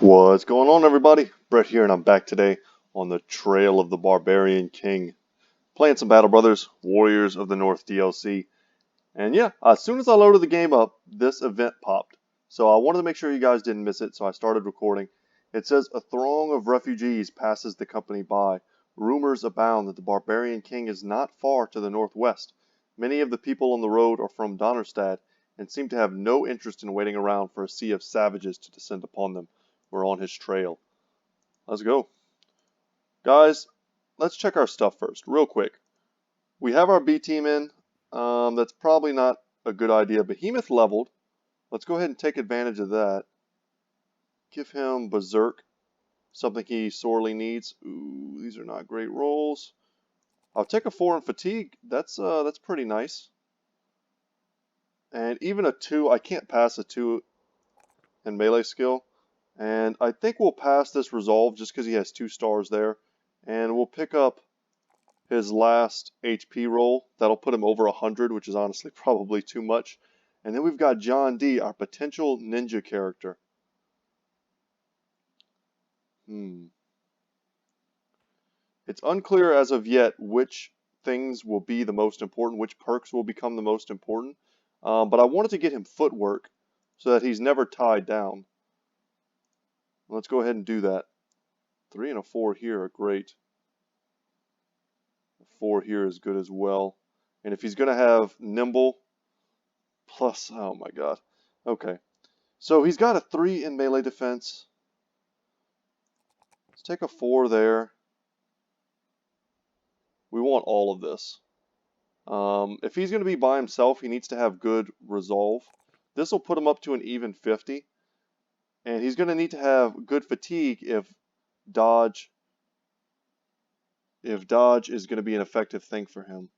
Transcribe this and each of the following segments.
What's going on, everybody? Brett here, and I'm back today on the trail of the Barbarian King, playing some Battle Brothers Warriors of the North DLC. And yeah, as soon as I loaded the game up, this event popped. So I wanted to make sure you guys didn't miss it, so I started recording. It says, a throng of refugees passes the company by. Rumors abound that the Barbarian King is not far to the northwest. Many of the people on the road are from Donnerstad and seem to have no interest in waiting around for a sea of savages to descend upon them. We're on his trail. Let's go. Guys, let's check our stuff first, real quick. We have our B team in. That's probably not a good idea. Behemoth leveled. Let's go ahead and take advantage of that. Give him Berserk, something he sorely needs. Ooh, these are not great rolls. I'll take a 4 in Fatigue. That's pretty nice. And even a 2, I can't pass a 2 in melee skill. And I think we'll pass this Resolve just because he has 2 stars there. And we'll pick up his last HP roll. That'll put him over 100, which is honestly probably too much. And then we've got John D, our potential ninja character. It's unclear as of yet which things will be the most important, which perks will become the most important. But I wanted to get him footwork so that he's never tied down. Let's go ahead and do that. 3 and a 4 here are great. A 4 here is good as well. And if he's going to have nimble plus, oh my god. Okay. So he's got a 3 in melee defense. Let's take a 4 there. We want all of this. If he's going to be by himself, he needs to have good resolve. This will put him up to an even 50. And he's going to need to have good fatigue if dodge is going to be an effective thing for him.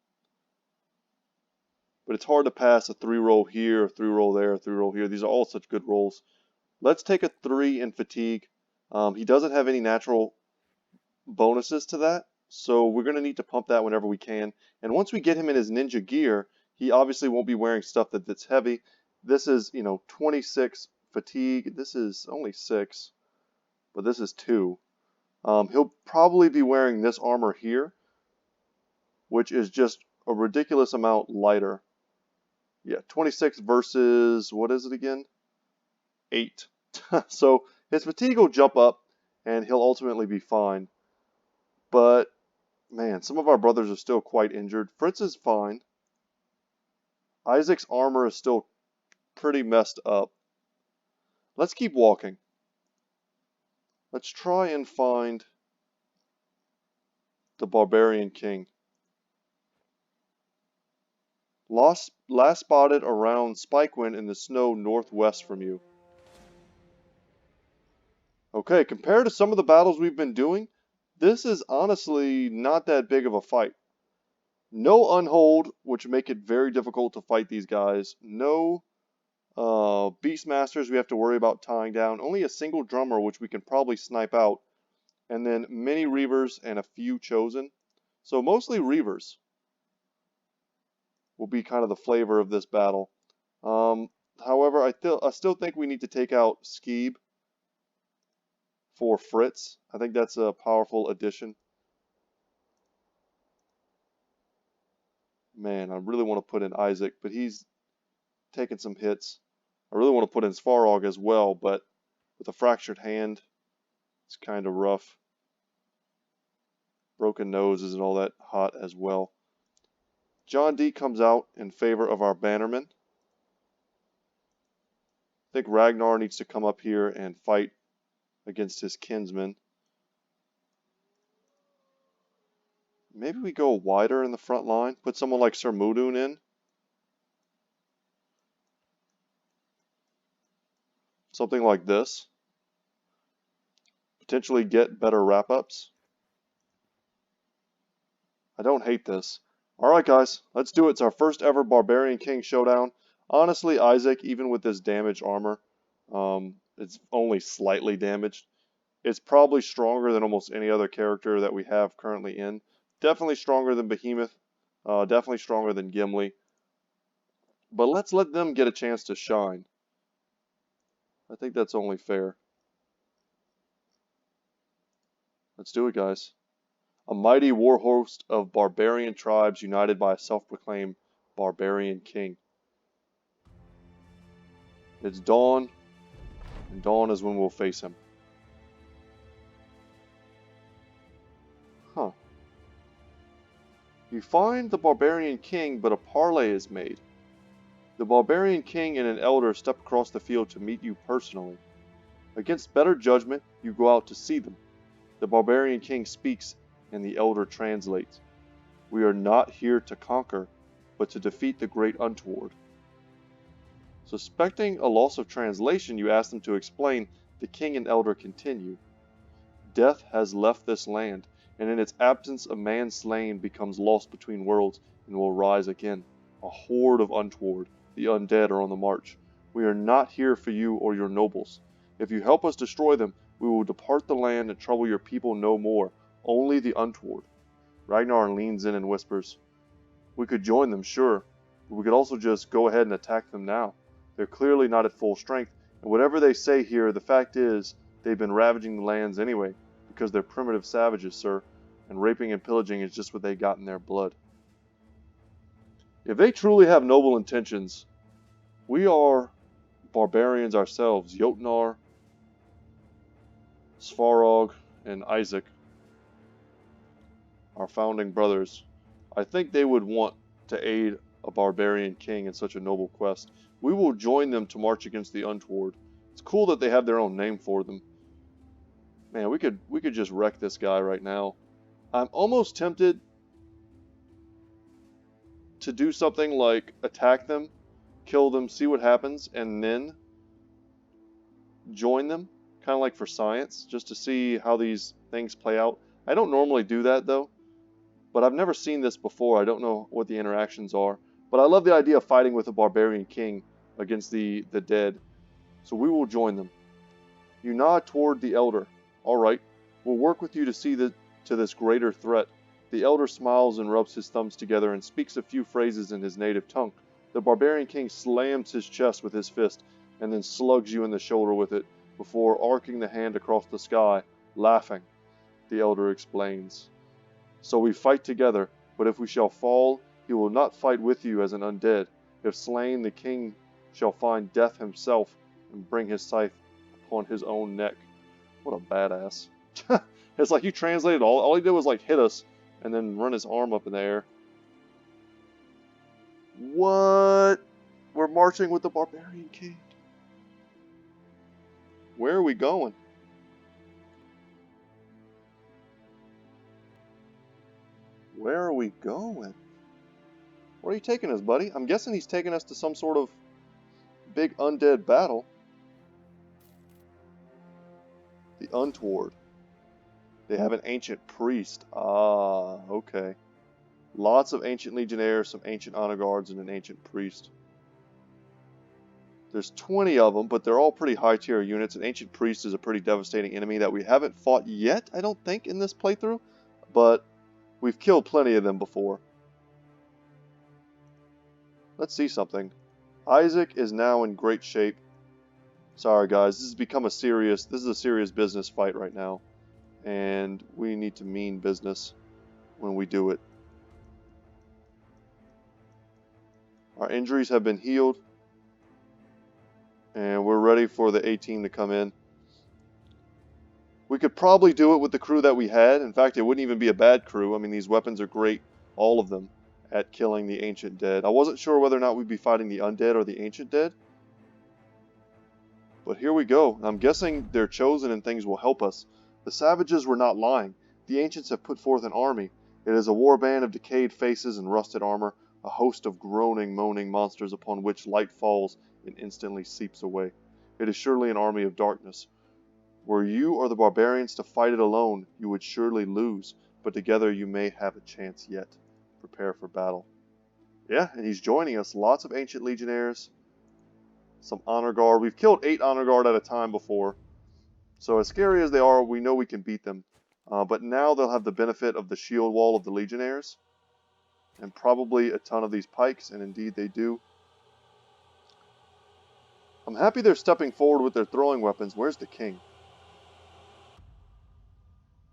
But it's hard to pass a 3 roll here, a 3 roll there, a 3 roll here. These are all such good rolls. Let's take a 3 in fatigue. He doesn't have any natural bonuses to that, so we're going to need to pump that whenever we can. And once we get him in his ninja gear, he obviously won't be wearing stuff that's heavy. This is, 26 fatigue. This is only 6, but this is 2. He'll probably be wearing this armor here, which is just a ridiculous amount lighter. Yeah, 26 versus, what is it again? 8. So his fatigue will jump up, and he'll ultimately be fine. But, man, some of our brothers are still quite injured. Fritz is fine. Isaac's armor is still pretty messed up. Let's keep walking. Let's try and find the Barbarian King. Last spotted around Spikewind in the snow northwest from you. Okay, compared to some of the battles we've been doing, this is honestly not that big of a fight. No unhold, which make it very difficult to fight these guys. No Beastmasters we have to worry about tying down. Only a single drummer, which we can probably snipe out. And then many Reavers and a few Chosen. So mostly Reavers will be kind of the flavor of this battle. However, I still think we need to take out Skeeb for Fritz. I think that's a powerful addition. Man, I really want to put in Isaac, but he's taking some hits. I really want to put in Svarog as well, but with a fractured hand, it's kind of rough. Broken nose isn't all that hot as well. John D comes out in favor of our Bannerman. I think Ragnar needs to come up here and fight against his kinsman. Maybe we go wider in the front line, put someone like Sir Mudun in. Something like this. Potentially get better wrap-ups. I don't hate this. Alright guys, let's do it. It's our first ever Barbarian King showdown. Honestly, Isaac, even with this damaged armor, it's only slightly damaged. It's probably stronger than almost any other character that we have currently in. Definitely stronger than Behemoth. Definitely stronger than Gimli. But let's let them get a chance to shine. I think that's only fair. Let's do it, guys. A mighty war host of barbarian tribes united by a self-proclaimed barbarian king. It's dawn, and dawn is when we'll face him. Huh. You find the barbarian king, but a parley is made. The barbarian king and an elder step across the field to meet you personally. Against better judgment, you go out to see them. The barbarian king speaks, and the elder translates. We are not here to conquer, but to defeat the great untoward. Suspecting a loss of translation, you ask them to explain. The king and elder continue. Death has left this land, and in its absence a man slain becomes lost between worlds and will rise again. A horde of untoward, the undead are on the march. We are not here for you or your nobles. If you help us destroy them, we will depart the land and trouble your people no more, only the untoward. Ragnar leans in and whispers, we could join them, sure, but we could also just go ahead and attack them now. They're clearly not at full strength, and whatever they say here, the fact is, they've been ravaging the lands anyway, because they're primitive savages, sir, and raping and pillaging is just what they got in their blood. If they truly have noble intentions, we are barbarians ourselves. Jotnar, Svarog, and Isaac, our founding brothers. I think they would want to aid a barbarian king in such a noble quest. We will join them to march against the untoward. It's cool that they have their own name for them. Man, we could just wreck this guy right now. I'm almost tempted to do something like attack them, kill them, see what happens, and then join them, kind of like for science, just to see how these things play out. I don't normally do that though, but I've never seen this before. I don't know what the interactions are, but I love the idea of fighting with a barbarian king against the dead. So we will join them. You nod toward the elder. All right, we'll work with you to see to this greater threat. The elder smiles and rubs his thumbs together and speaks a few phrases in his native tongue. The barbarian king slams his chest with his fist and then slugs you in the shoulder with it before arcing the hand across the sky, laughing. The elder explains. So we fight together, but if we shall fall, he will not fight with you as an undead. If slain, the king shall find death himself and bring his scythe upon his own neck. What a badass. It's like you translated all he did was like hit us and then run his arm up in the air. What? We're marching with the barbarian king. Where are we going? Where are we going? Where are you taking us, buddy? I'm guessing he's taking us to some sort of big undead battle. The untoward. They have an ancient priest. Ah, okay. Lots of ancient legionnaires, some ancient honor guards, and an ancient priest. There's 20 of them, but they're all pretty high tier units. An ancient priest is a pretty devastating enemy that we haven't fought yet, I don't think, in this playthrough. But we've killed plenty of them before. Let's see something. Isaac is now in great shape. Sorry guys, this is a serious business fight right now. And we need to mean business when we do it. Our injuries have been healed. And we're ready for the A-team to come in. We could probably do it with the crew that we had. In fact, it wouldn't even be a bad crew. I mean, these weapons are great, all of them, at killing the ancient dead. I wasn't sure whether or not we'd be fighting the undead or the ancient dead. But here we go. I'm guessing they're chosen and things will help us. The savages were not lying. The ancients have put forth an army. It is a warband of decayed faces and rusted armor, a host of groaning, moaning monsters upon which light falls and instantly seeps away. It is surely an army of darkness. Were you or the barbarians to fight it alone, you would surely lose, but together you may have a chance yet. Prepare for battle. Yeah, and he's joining us. Lots of ancient legionnaires. Some honor guard. We've killed 8 honor guard at a time before. So as scary as they are, we know we can beat them. But now they'll have the benefit of the shield wall of the legionnaires. And probably a ton of these pikes, and indeed they do. I'm happy they're stepping forward with their throwing weapons. Where's the king?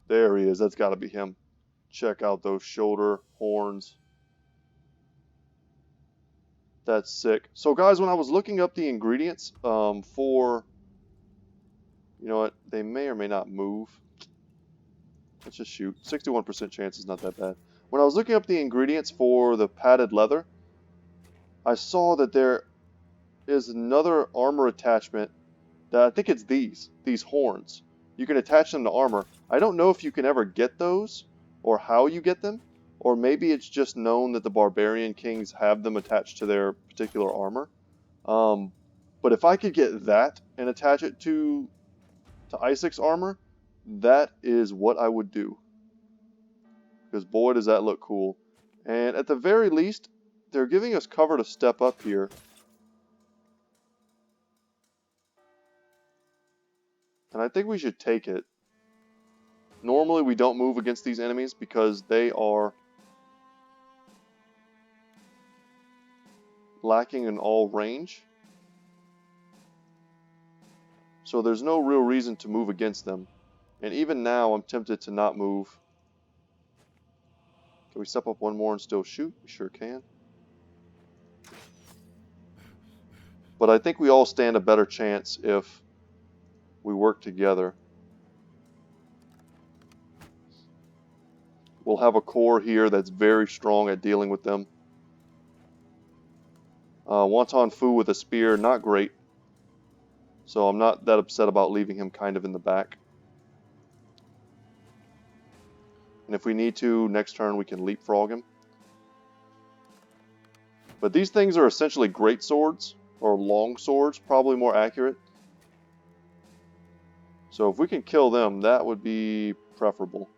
There he is. That's got to be him. Check out those shoulder horns. That's sick. So guys, when I was looking up the ingredients for, you know what, they may or may not move. Let's just shoot. 61% chance is not that bad. When I was looking up the ingredients for the padded leather, I saw that there is another armor attachment that I think it's these horns. You can attach them to armor. I don't know if you can ever get those or how you get them, or maybe it's just known that the Barbarian Kings have them attached to their particular armor. But if I could get that and attach it to Isaac's armor, that is what I would do. Because boy, does that look cool. And at the very least, they're giving us cover to step up here. And I think we should take it. Normally we don't move against these enemies because they are lacking in all range. So there's no real reason to move against them. And even now I'm tempted to not move. Can we step up one more and still shoot? We sure can. But I think we all stand a better chance if we work together. We'll have a core here that's very strong at dealing with them. Wonton Fu with a spear, not great. So I'm not that upset about leaving him kind of in the back. And if we need to, next turn we can leapfrog him. But these things are essentially great swords, or long swords, probably more accurate. So if we can kill them, that would be preferable.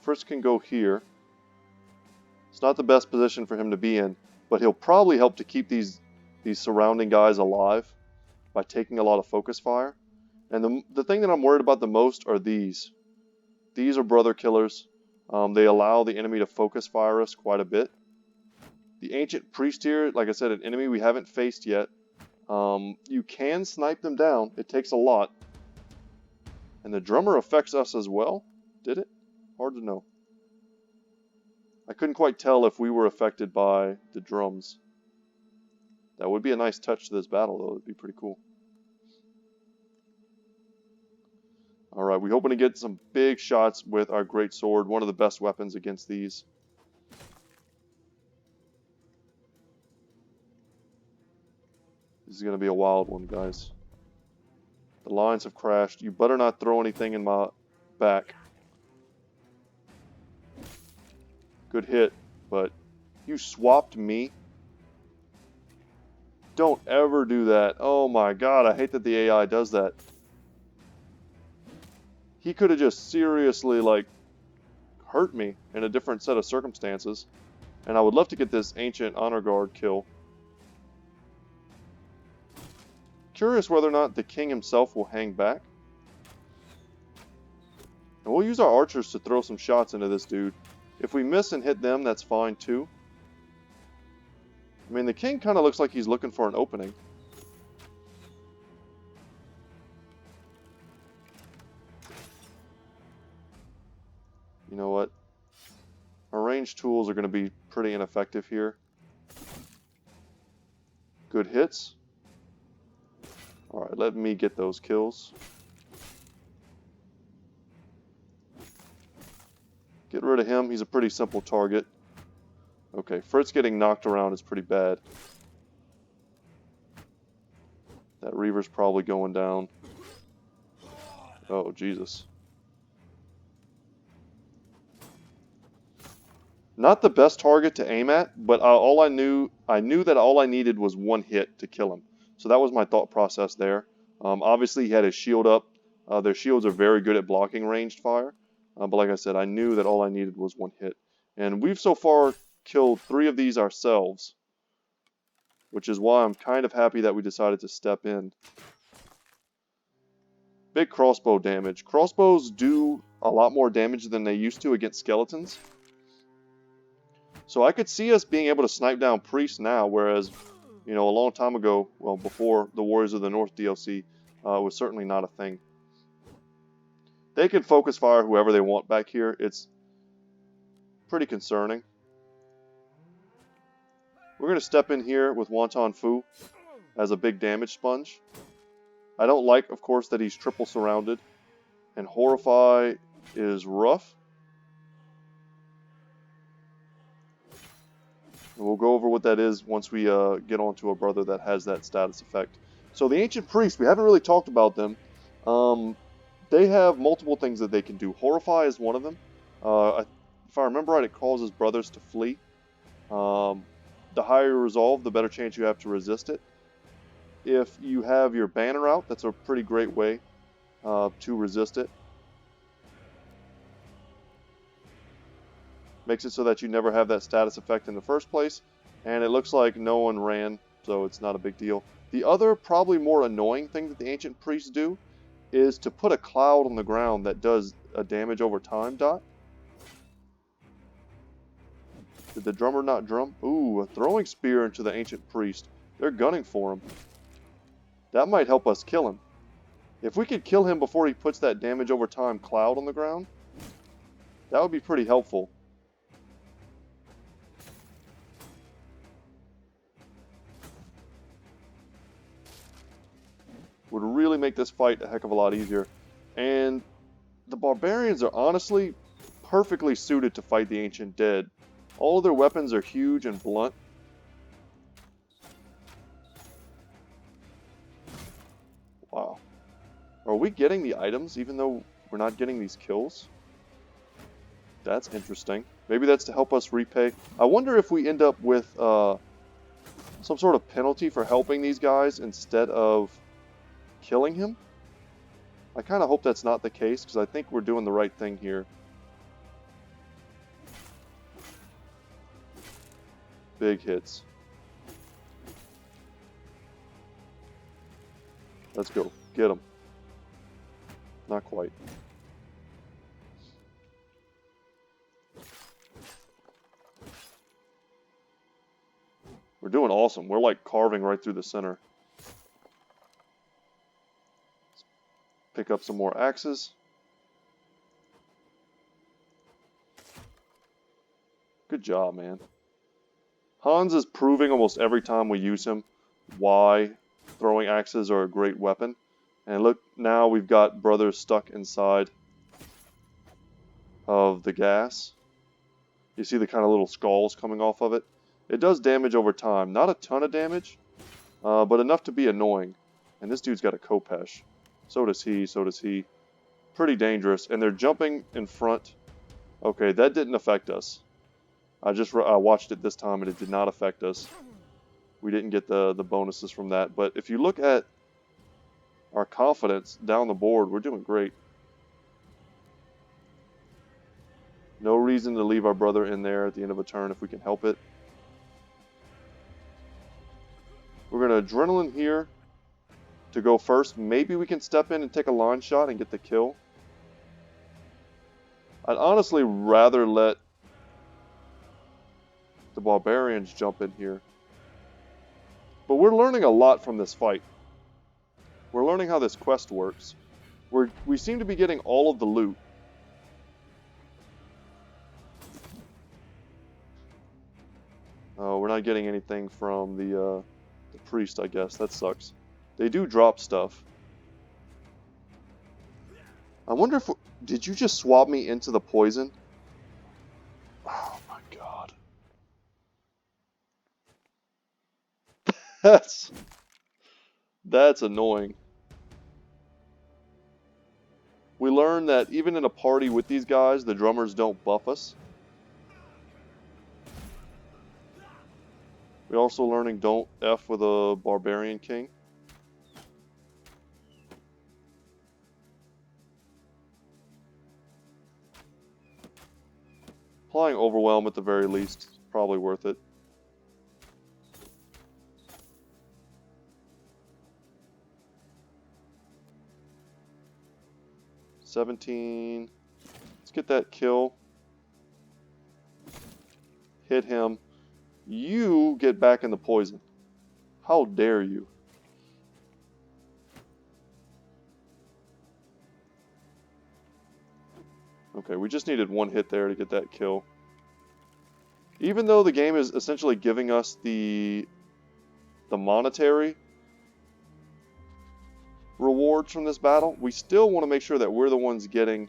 First can go here. It's not the best position for him to be in, but he'll probably help to keep these surrounding guys alive by taking a lot of focus fire. And the thing that I'm worried about the most are these. These are brother killers. They allow the enemy to focus fire us quite a bit. The ancient priest here, like I said, an enemy we haven't faced yet. You can snipe them down. It takes a lot. And the drummer affects us as well. Did it? Hard to know. I couldn't quite tell if we were affected by the drums. That would be a nice touch to this battle, though. It would be pretty cool. Alright, we're hoping to get some big shots with our great sword. One of the best weapons against these. This is going to be a wild one, guys. The lines have crashed. You better not throw anything in my back. Good hit, but you swapped me. Don't ever do that. Oh my god, I hate that the AI does that. He could have just seriously, like, hurt me in a different set of circumstances. And I would love to get this Ancient Honor Guard kill. Curious whether or not the king himself will hang back. And we'll use our archers to throw some shots into this dude. If we miss and hit them, that's fine too. I mean, the king kind of looks like he's looking for an opening. You know what? Our ranged tools are going to be pretty ineffective here. Good hits. Alright, let me get those kills. Get rid of him. He's a pretty simple target. Okay, Fritz getting knocked around is pretty bad. That Reaver's probably going down. Oh, Jesus. Not the best target to aim at, but I knew that all I needed was one hit to kill him. So that was my thought process there. Obviously, he had his shield up. Their shields are very good at blocking ranged fire. But like I said, I knew that all I needed was one hit. And we've so far killed 3 of these ourselves, which is why I'm kind of happy that we decided to step in. Big crossbow damage. Crossbows do a lot more damage than they used to against skeletons. So I could see us being able to snipe down priests now, whereas, you know, a long time ago, well, before the Warriors of the North DLC, it was certainly not a thing. They can focus fire whoever they want back here. It's pretty concerning. We're going to step in here with Wonton Fu as a big damage sponge. I don't like, of course, that he's triple surrounded. And Horrify is rough. And we'll go over what that is once we get onto a brother that has that status effect. So the Ancient Priests, we haven't really talked about them. They have multiple things that they can do. Horrify is one of them. If I remember right, it causes brothers to flee. The higher your resolve, the better chance you have to resist it. If you have your banner out, that's a pretty great way to resist it. Makes it so that you never have that status effect in the first place. And it looks like no one ran, so it's not a big deal. The other, probably more annoying thing that the Ancient Priests do is to put a cloud on the ground that does a damage over time dot. Did the drummer not drum? Ooh, a throwing spear into the Ancient Priest. They're gunning for him. That might help us kill him. If we could kill him before he puts that damage over time cloud on the ground, that would be pretty helpful. Would really make this fight a heck of a lot easier. And the Barbarians are honestly perfectly suited to fight the Ancient Dead. All of their weapons are huge and blunt. Wow. Are we getting the items even though we're not getting these kills? That's interesting. Maybe that's to help us repay. I wonder if we end up with some sort of penalty for helping these guys instead of killing him. I kind of hope that's not the case because I think we're doing the right thing here. Big hits. Let's go. Get him. Not quite. We're doing awesome. We're like carving right through the center. Pick up some more axes. Good job, man. Hans is proving almost every time we use him why throwing axes are a great weapon. And look, now we've got brothers stuck inside of the gas. You see the kind of little skulls coming off of it. It does damage over time. Not a ton of damage, but enough to be annoying. And this dude's got a Kopesh. So does he, so does he. Pretty dangerous. And they're jumping in front. Okay, that didn't affect us. I watched it this time and it did not affect us. We didn't get the bonuses from that. But if you look at our confidence down the board, we're doing great. No reason to leave our brother in there at the end of a turn if we can help it. We're going to Adrenaline here to go first. Maybe we can step in and take a line shot and get the kill. I'd honestly rather let the Barbarians jump in here. But we're learning a lot from this fight. We're learning how this quest works. We seem to be getting all of the loot. Oh, we're not getting anything from the priest, I guess. That sucks. They do drop stuff. I wonder if... Did you just swap me into the poison? Oh my god. That's annoying. We learned that even in a party with these guys, the drummers don't buff us. We're also learning don't F with a Barbarian King. Applying Overwhelm at the very least is probably worth it. $17. Let's get that kill. Hit him. You get back in the poison. How dare you? Okay, we just needed one hit there to get that kill. Even though the game is essentially giving us the monetary rewards from this battle, we still want to make sure that we're the ones getting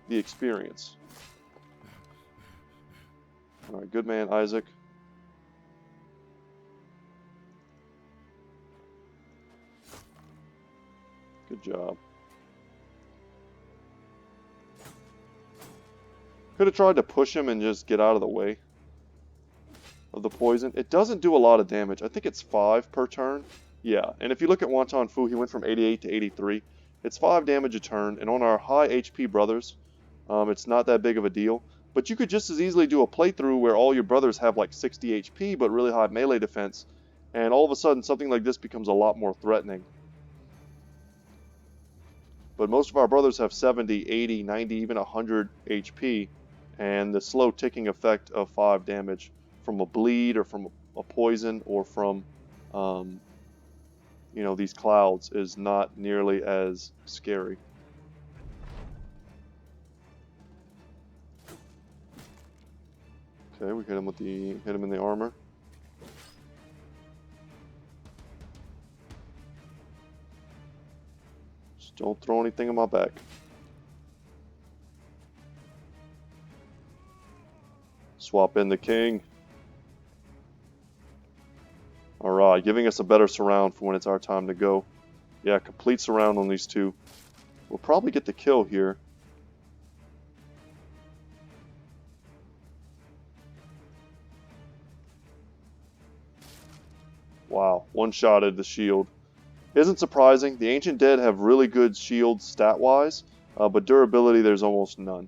the experience. Alright, good man, Isaac. Good job. Could have tried to push him and just get out of the way of the poison. It doesn't do a lot of damage. I think it's 5 per turn. Yeah, and if you look at Wonton Fu, he went from 88 to 83. It's 5 damage a turn, and on our high HP brothers, it's not that big of a deal. But you could just as easily do a playthrough where all your brothers have like 60 HP but really high melee defense, and all of a sudden something like this becomes a lot more threatening. But most of our brothers have 70, 80, 90, even 100 HP, and the slow ticking effect of 5 damage from a bleed or from a poison or from you know, these clouds is not nearly as scary. Okay, we hit him in the armor. Just don't throw anything in my back. Swap in the king. Alright, giving us a better surround for when it's our time to go. Yeah, complete surround on these two. We'll probably get the kill here. Wow, one-shotted the shield. Isn't surprising. The Ancient Dead have really good shields stat-wise, but durability there's almost none.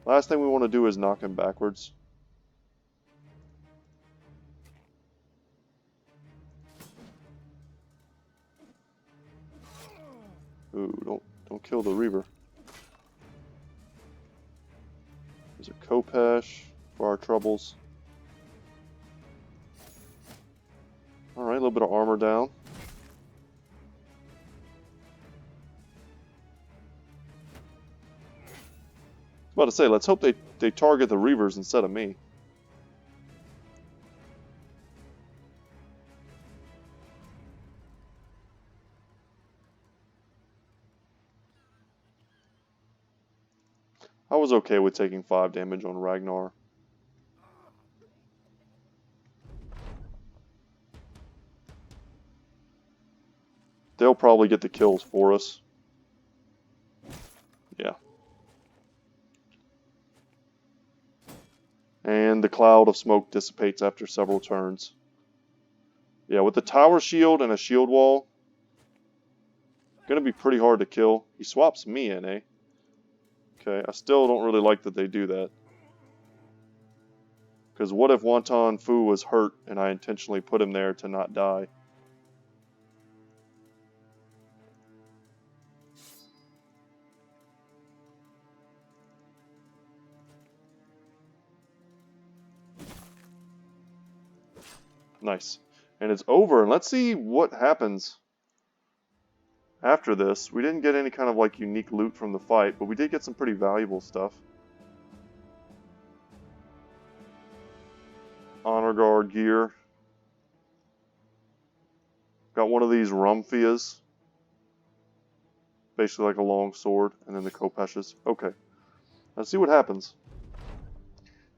Last thing we want to do is knock him backwards. Ooh, don't kill the Reaver. There's a Kopesh for our troubles. Alright, a little bit of armor down. I was about to say, let's hope they target the Reavers instead of me. I was okay with taking 5 damage on Ragnar. They'll probably get the kills for us. Yeah. And the cloud of smoke dissipates after several turns. Yeah, with the tower shield and a shield wall, gonna be pretty hard to kill. He swaps me in, eh? Okay, I still don't really like that they do that. Because what if Wonton Fu was hurt and I intentionally put him there to not die? Nice. And it's over. And let's see what happens after this. We didn't get any kind of like unique loot from the fight, but we did get some pretty valuable stuff. Honor Guard gear. Got one of these Rumphias. Basically like a long sword. And then the Kopeshes. Okay. Let's see what happens.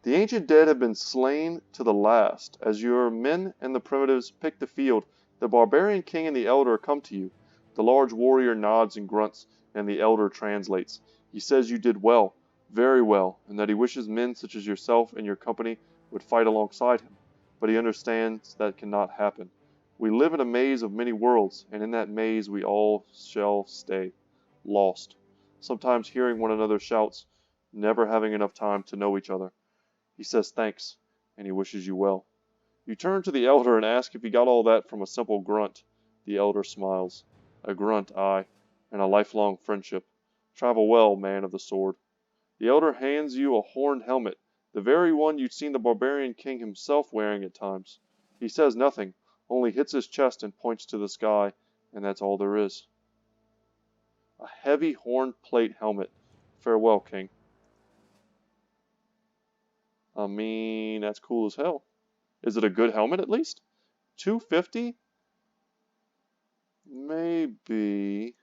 The Ancient Dead have been slain to the last. As your men and the primitives pick the field, the Barbarian King and the Elder come to you. The large warrior nods and grunts, and the Elder translates. He says you did well, very well, and that he wishes men such as yourself and your company would fight alongside him. But he understands that cannot happen. We live in a maze of many worlds, and in that maze we all shall stay, lost. Sometimes hearing one another's shouts, never having enough time to know each other. He says thanks, and he wishes you well. You turn to the Elder and ask if he got all that from a simple grunt. The Elder smiles. A grunt, aye, and a lifelong friendship. Travel well, man of the sword. The Elder hands you a horned helmet, the very one you'd seen the Barbarian King himself wearing at times. He says nothing, Only hits his chest and points to the sky, and that's all there is. A heavy horn plate helmet. Farewell, King. I mean, that's cool as hell. Is it a good helmet at least? 250? Maybe.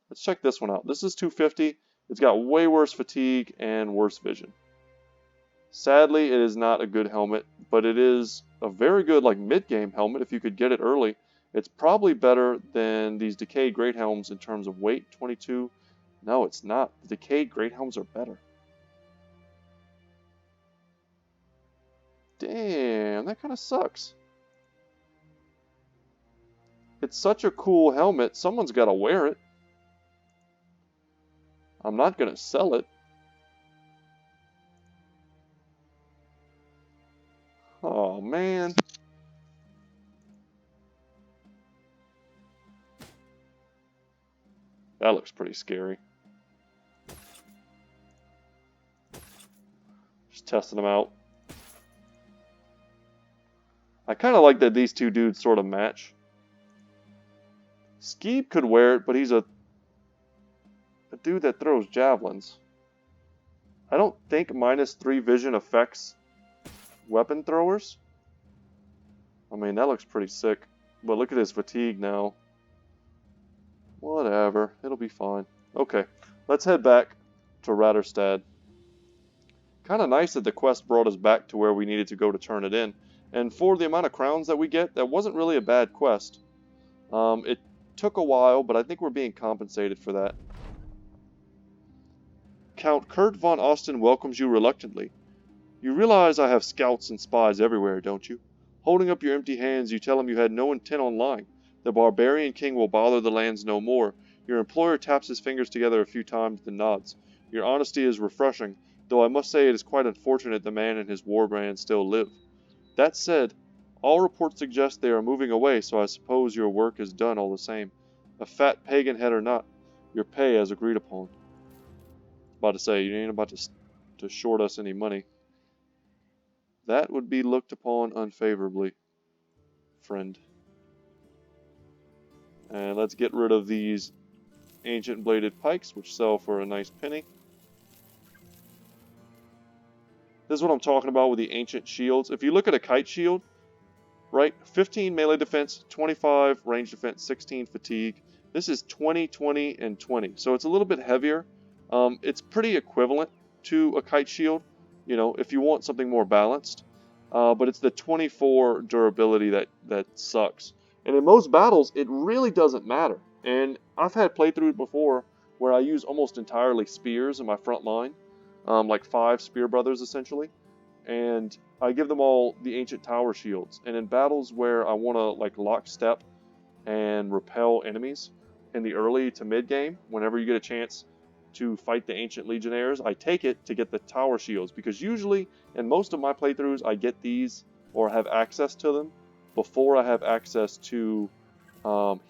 Let's check this one out. This is 250. It's got way worse fatigue and worse vision. Sadly, it is not a good helmet, but it is a very good like mid-game helmet if you could get it early. It's probably better than these Decayed Great Helms in terms of weight, 22. No, it's not. The Decayed Great Helms are better. Damn, that kind of sucks. It's such a cool helmet, someone's got to wear it. I'm not going to sell it. Oh, man. That looks pretty scary. Just testing them out. I kind of like that these two dudes sort of match. Skeeb could wear it, but he's a dude that throws javelins. I don't think -3 vision affects weapon throwers. I mean, that looks pretty sick. But look at his fatigue now. Whatever, it'll be fine. Okay, let's head back to Ratterstad. Kind of nice that the quest brought us back to where we needed to go to turn it in. And for the amount of crowns that we get, that wasn't really a bad quest. It took a while, but I think we're being compensated for that. Count Kurt von Osten welcomes you reluctantly. You realize I have scouts and spies everywhere, don't you? Holding up your empty hands, you tell him you had no intent on lying. The Barbarian King will bother the lands no more. Your employer taps his fingers together a few times, then nods. Your honesty is refreshing, though I must say it is quite unfortunate the man and his warband still live. That said, all reports suggest they are moving away, so I suppose your work is done all the same. A fat pagan head or not, your pay as agreed upon. About to say, you ain't about to short us any money. That would be looked upon unfavorably, friend. And let's get rid of these ancient bladed pikes, which sell for a nice penny. This is what I'm talking about with the ancient shields. If you look at a kite shield, right, 15 melee defense, 25 range defense, 16 fatigue. This is 20, 20, and 20. So it's a little bit heavier. It's pretty equivalent to a kite shield, you know, if you want something more balanced. But it's the 24 durability that sucks. And in most battles, it really doesn't matter. And I've had playthroughs before where I use almost entirely spears in my front line. Like 5 spear brothers essentially. And I give them all the ancient tower shields. And in battles where I want to like lock step and repel enemies in the early to mid game, whenever you get a chance to fight the ancient legionnaires, I take it to get the tower shields, because usually in most of my playthroughs I get these or have access to them before I have access to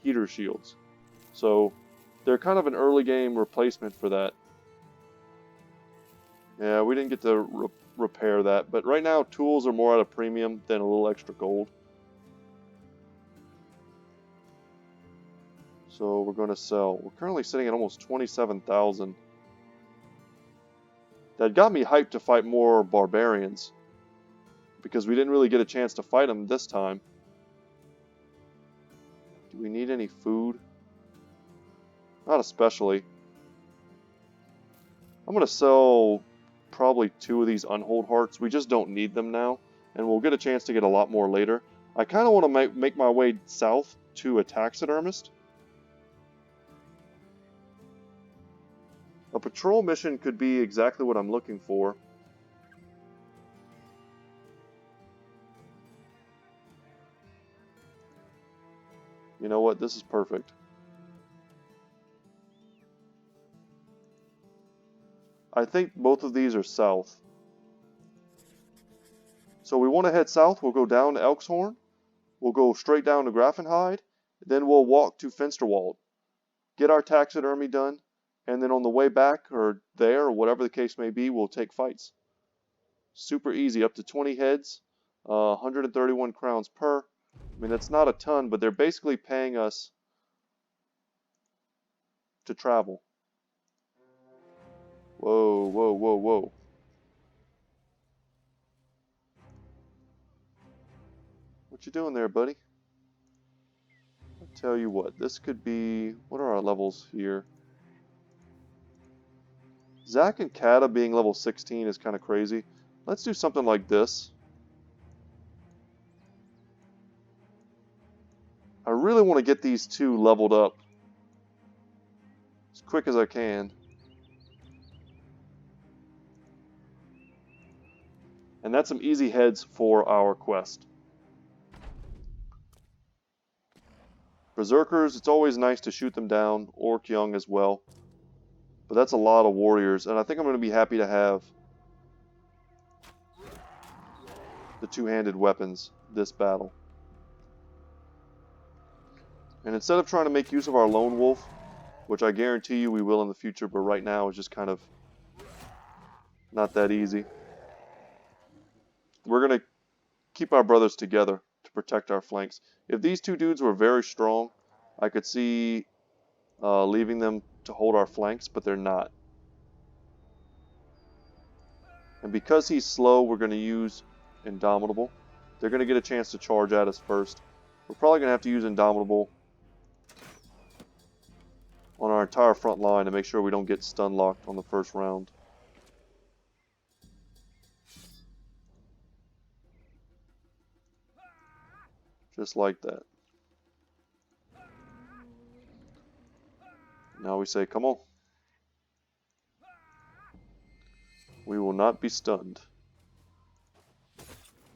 heater shields. So they're kind of an early game replacement for that. Yeah, we didn't get to repair that, but right now tools are more at a premium than a little extra gold. So we're going to sell. We're currently sitting at almost 27,000. That got me hyped to fight more barbarians, because we didn't really get a chance to fight them this time. Do we need any food? Not especially. I'm going to sell probably 2 of these unhold hearts. We just don't need them now, and we'll get a chance to get a lot more later. I kind of want to make my way south to a taxidermist. A patrol mission could be exactly what I'm looking for. You know what? This is perfect. I think both of these are south. So we want to head south. We'll go down to Elkshorn. We'll go straight down to Grafenheid. Then we'll walk to Finsterwald. Get our taxidermy done. And then on the way back, or there, or whatever the case may be, we'll take fights. Super easy, up to 20 heads, 131 crowns per. I mean, that's not a ton, but they're basically paying us to travel. Whoa, whoa, whoa, whoa. What you doing there, buddy? I'll tell you what, this could be... What are our levels here? Zack and Kata being level 16 is kind of crazy. Let's do something like this. I really want to get these two leveled up as quick as I can. And that's some easy heads for our quest. Berserkers, it's always nice to shoot them down. Orc Young as well. But that's a lot of warriors, and I think I'm going to be happy to have the two-handed weapons this battle. And instead of trying to make use of our lone wolf, which I guarantee you we will in the future, but right now it's just kind of not that easy, we're going to keep our brothers together to protect our flanks. If these two dudes were very strong, I could see leaving them to hold our flanks, but they're not. And because he's slow, we're going to use Indomitable. They're going to get a chance to charge at us first. We're probably going to have to use Indomitable on our entire front line to make sure we don't get stun locked on the first round. Just like that. Now we say, come on. We will not be stunned.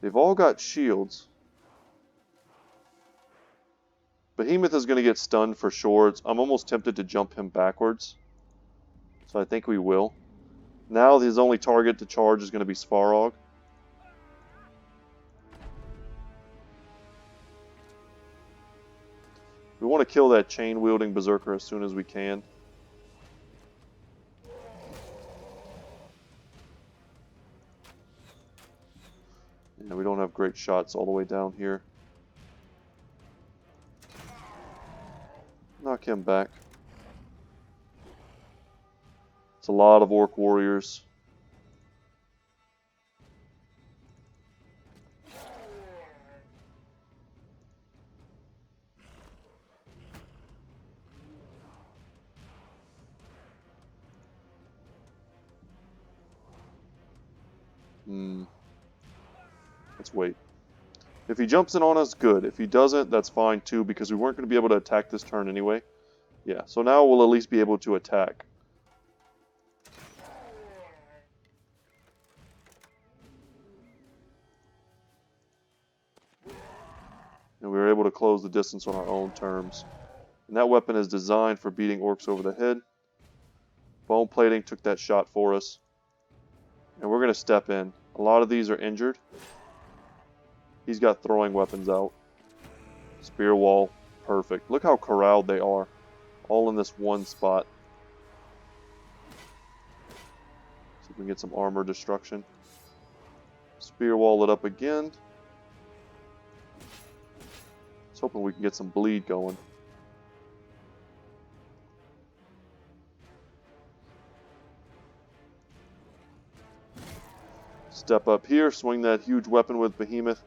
They've all got shields. Behemoth is going to get stunned for sure. I'm almost tempted to jump him backwards. So I think we will. Now his only target to charge is going to be Svarog. We want to kill that chain-wielding Berserker as soon as we can. And we don't have great shots all the way down here. Knock him back. It's a lot of Orc warriors. Let's wait. If he jumps in on us, good. If he doesn't, that's fine too, because we weren't going to be able to attack this turn anyway. Yeah, so now we'll at least be able to attack. And we were able to close the distance on our own terms. And that weapon is designed for beating orcs over the head. Bone plating took that shot for us. And we're going to step in. A lot of these are injured. He's got throwing weapons out. Spear wall, perfect. Look how corralled they are. All in this one spot. See if we can get some armor destruction. Spear wall it up again. Just hoping we can get some bleed going. Step up here, swing that huge weapon with Behemoth.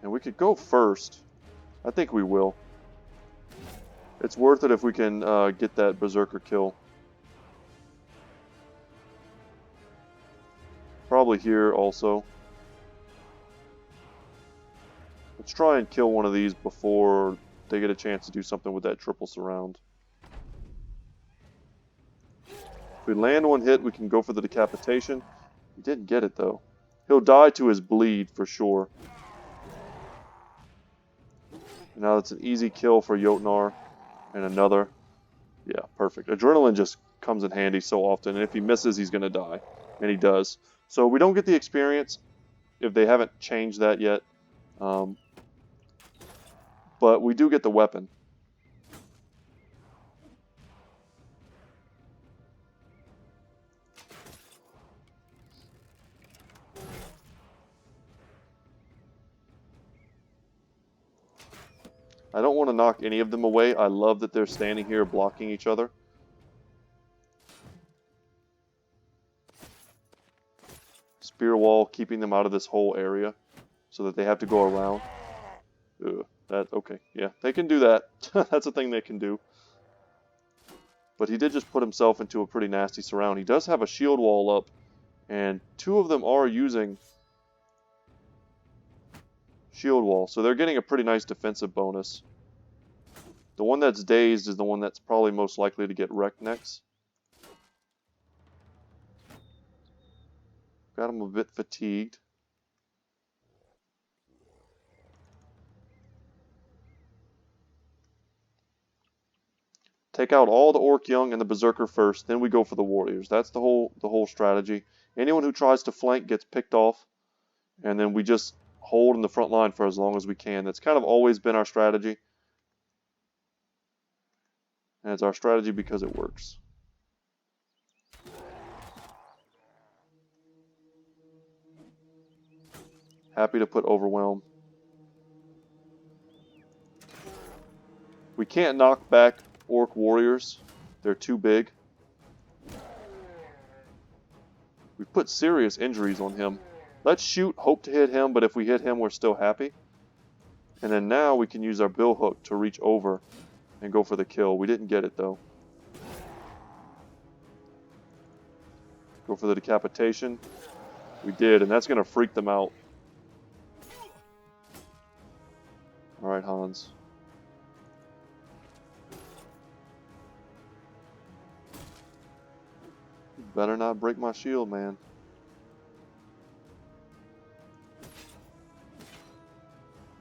And we could go first. I think we will. It's worth it if we can get that Berserker kill. Probably here also. Let's try and kill one of these before they get a chance to do something with that triple surround. If we land one hit, we can go for the decapitation. He didn't get it though. He'll die to his bleed for sure. Now that's an easy kill for Jotnar. And another. Yeah, perfect. Adrenaline just comes in handy so often. And if he misses, he's going to die. And he does. So we don't get the experience if they haven't changed that yet. But we do get the weapon. I don't want to knock any of them away. I love that they're standing here blocking each other. Spear wall, keeping them out of this whole area so that they have to go around. Ugh, okay, yeah, they can do that. That's a thing they can do. But he did just put himself into a pretty nasty surround. He does have a shield wall up, and two of them are using shield wall, so they're getting a pretty nice defensive bonus. The one that's dazed is the one that's probably most likely to get wrecked next. Got him a bit fatigued. Take out all the Orc Young and the Berserker first, then we go for the Warriors. That's the whole strategy. Anyone who tries to flank gets picked off, and then we just hold in the front line for as long as we can. That's kind of always been our strategy. And it's our strategy because it works. Happy to put Overwhelm. We can't knock back Orc Warriors. They're too big. We put serious injuries on him. Let's shoot, hope to hit him, but if we hit him, we're still happy. And then now we can use our bill hook to reach over and go for the kill. We didn't get it though. Go for the decapitation. We did, and that's going to freak them out. Alright, Hans. You better not break my shield, man.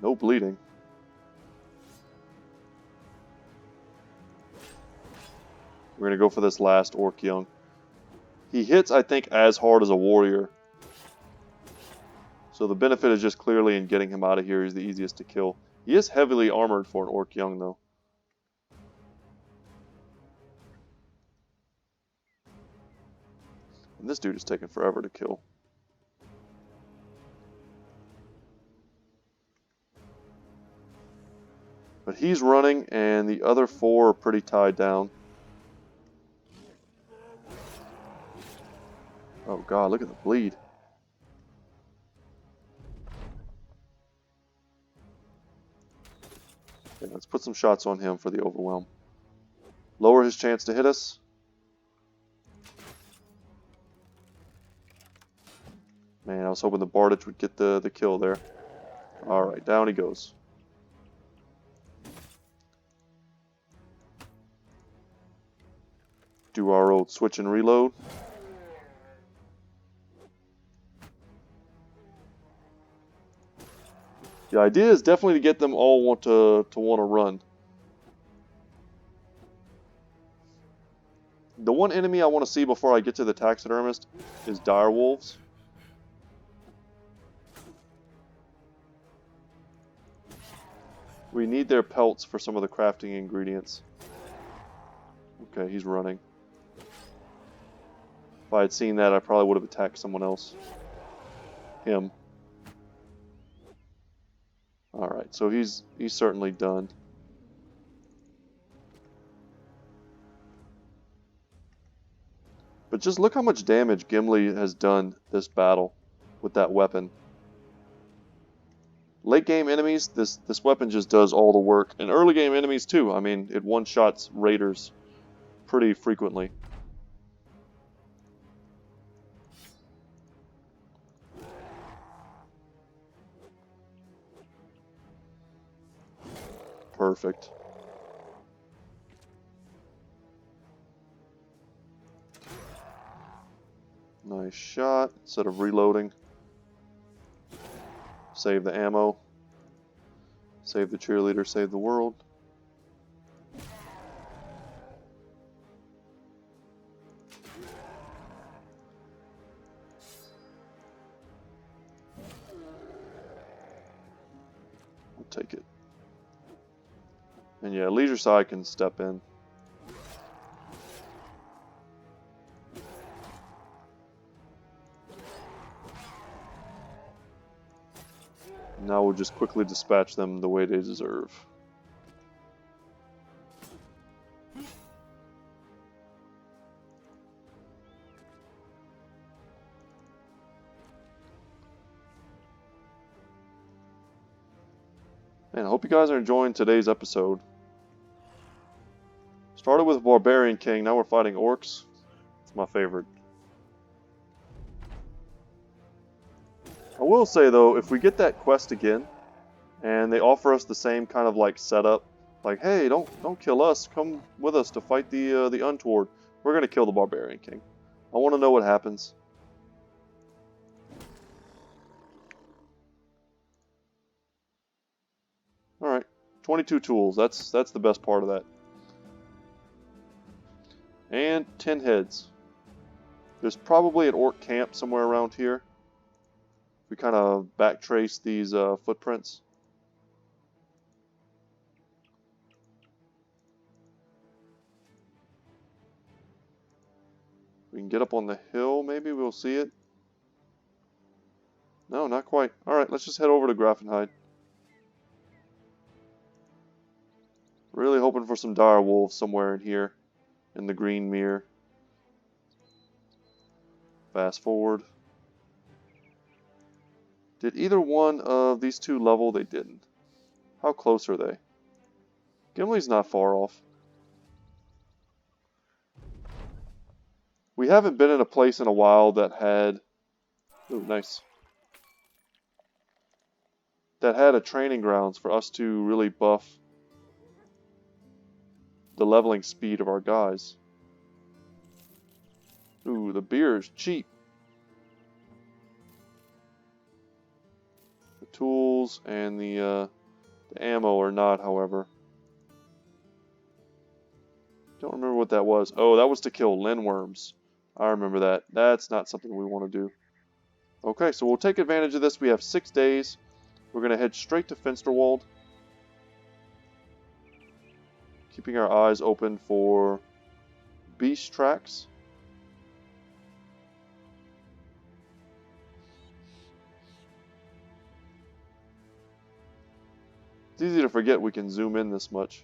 No bleeding. We're going to go for this last Orc Young. He hits, I think, as hard as a warrior. So the benefit is just clearly in getting him out of here. He's the easiest to kill. He is heavily armored for an Orc Young, though. And this dude is taking forever to kill. But he's running, and the other four are pretty tied down. Oh god, look at the bleed. Okay, let's put some shots on him for the overwhelm. Lower his chance to hit us. Man, I was hoping the Bardage would get the kill there. Alright, down he goes. Do our old switch and reload. The idea is definitely to get them all want to run. The one enemy I want to see before I get to the taxidermist is direwolves. We need their pelts for some of the crafting ingredients. Okay, he's running. If I had seen that, I probably would have attacked someone else. Him. Alright, so he's certainly done. But just look how much damage Gimli has done this battle with that weapon. Late game enemies, this weapon just does all the work. And early game enemies too. I mean, it one-shots raiders pretty frequently. Perfect. Nice shot. Instead of reloading. Save the ammo. Save the cheerleader, save the world. I'll take it. And yeah, leisure side can step in. Now we'll just quickly dispatch them the way they deserve. Man, I hope you guys are enjoying today's episode. Started with Barbarian King, now we're fighting orcs. It's my favorite. I will say though, if we get that quest again, and they offer us the same kind of like setup, like, hey, don't kill us, come with us to fight the untoward. We're gonna kill the Barbarian King. I want to know what happens. All right, 22 tools. That's the best part of that. And 10 heads. There's probably an orc camp somewhere around here. We kind of backtrace these footprints. We can get up on the hill, maybe we'll see it. No, not quite. Alright, let's just head over to Grafenheid. Really hoping for some dire wolves somewhere in here, in the green mirror. Fast forward. Did either one of these two level? They didn't. How close are they? Gimli's not far off. We haven't been in a place in a while that had... Ooh, nice. That had a training grounds for us to really buff the leveling speed of our guys. Ooh, the beer is cheap. The tools and the ammo are not, however. Don't remember what that was. Oh, that was to kill lindworms. I remember that. That's not something we want to do. Okay, so we'll take advantage of this. We have 6 days. We're going to head straight to Finsterwald. Keeping our eyes open for beast tracks. It's easy to forget we can zoom in this much.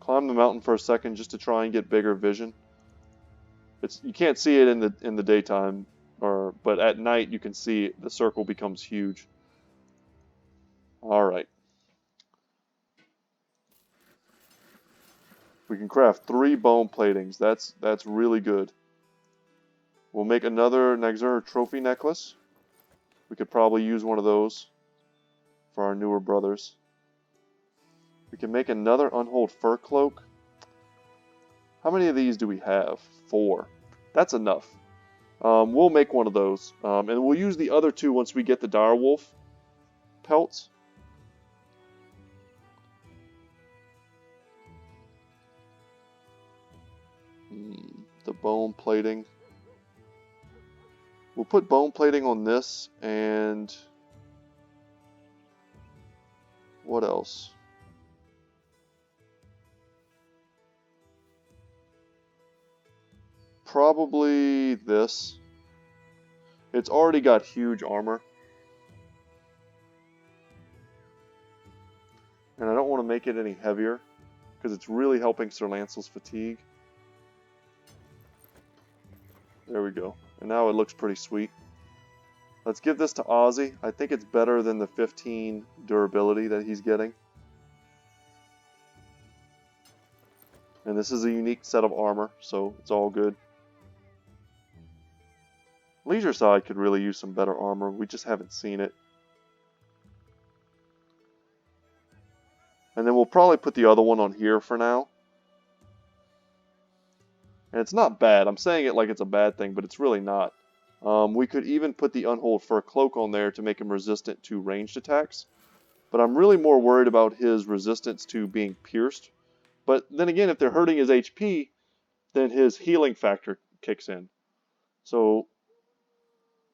Climb the mountain for a second just to try and get bigger vision. You can't see it in the daytime, but at night you can see it. The circle becomes huge. All right. We can craft 3 bone platings. That's really good. We'll make another Naxur trophy necklace. We could probably use one of those for our newer brothers. We can make another unhold fur cloak. How many of these do we have? 4. That's enough. We'll make one of those. And we'll use the other 2 once we get the direwolf pelts. The bone plating. We'll put bone plating on this, and what else? Probably this. It's already got huge armor. And I don't want to make it any heavier, because it's really helping Sir Lancel's fatigue. There we go. And now it looks pretty sweet. Let's give this to Ozzy. I think it's better than the 15 durability that he's getting. And this is a unique set of armor, so it's all good. Leisure side could really use some better armor. We just haven't seen it. And then we'll probably put the other one on here for now. And it's not bad. I'm saying it like it's a bad thing, but it's really not. We could even put the unhold fur cloak on there to make him resistant to ranged attacks. But I'm really more worried about his resistance to being pierced. But then again, if they're hurting his HP, then his healing factor kicks in. So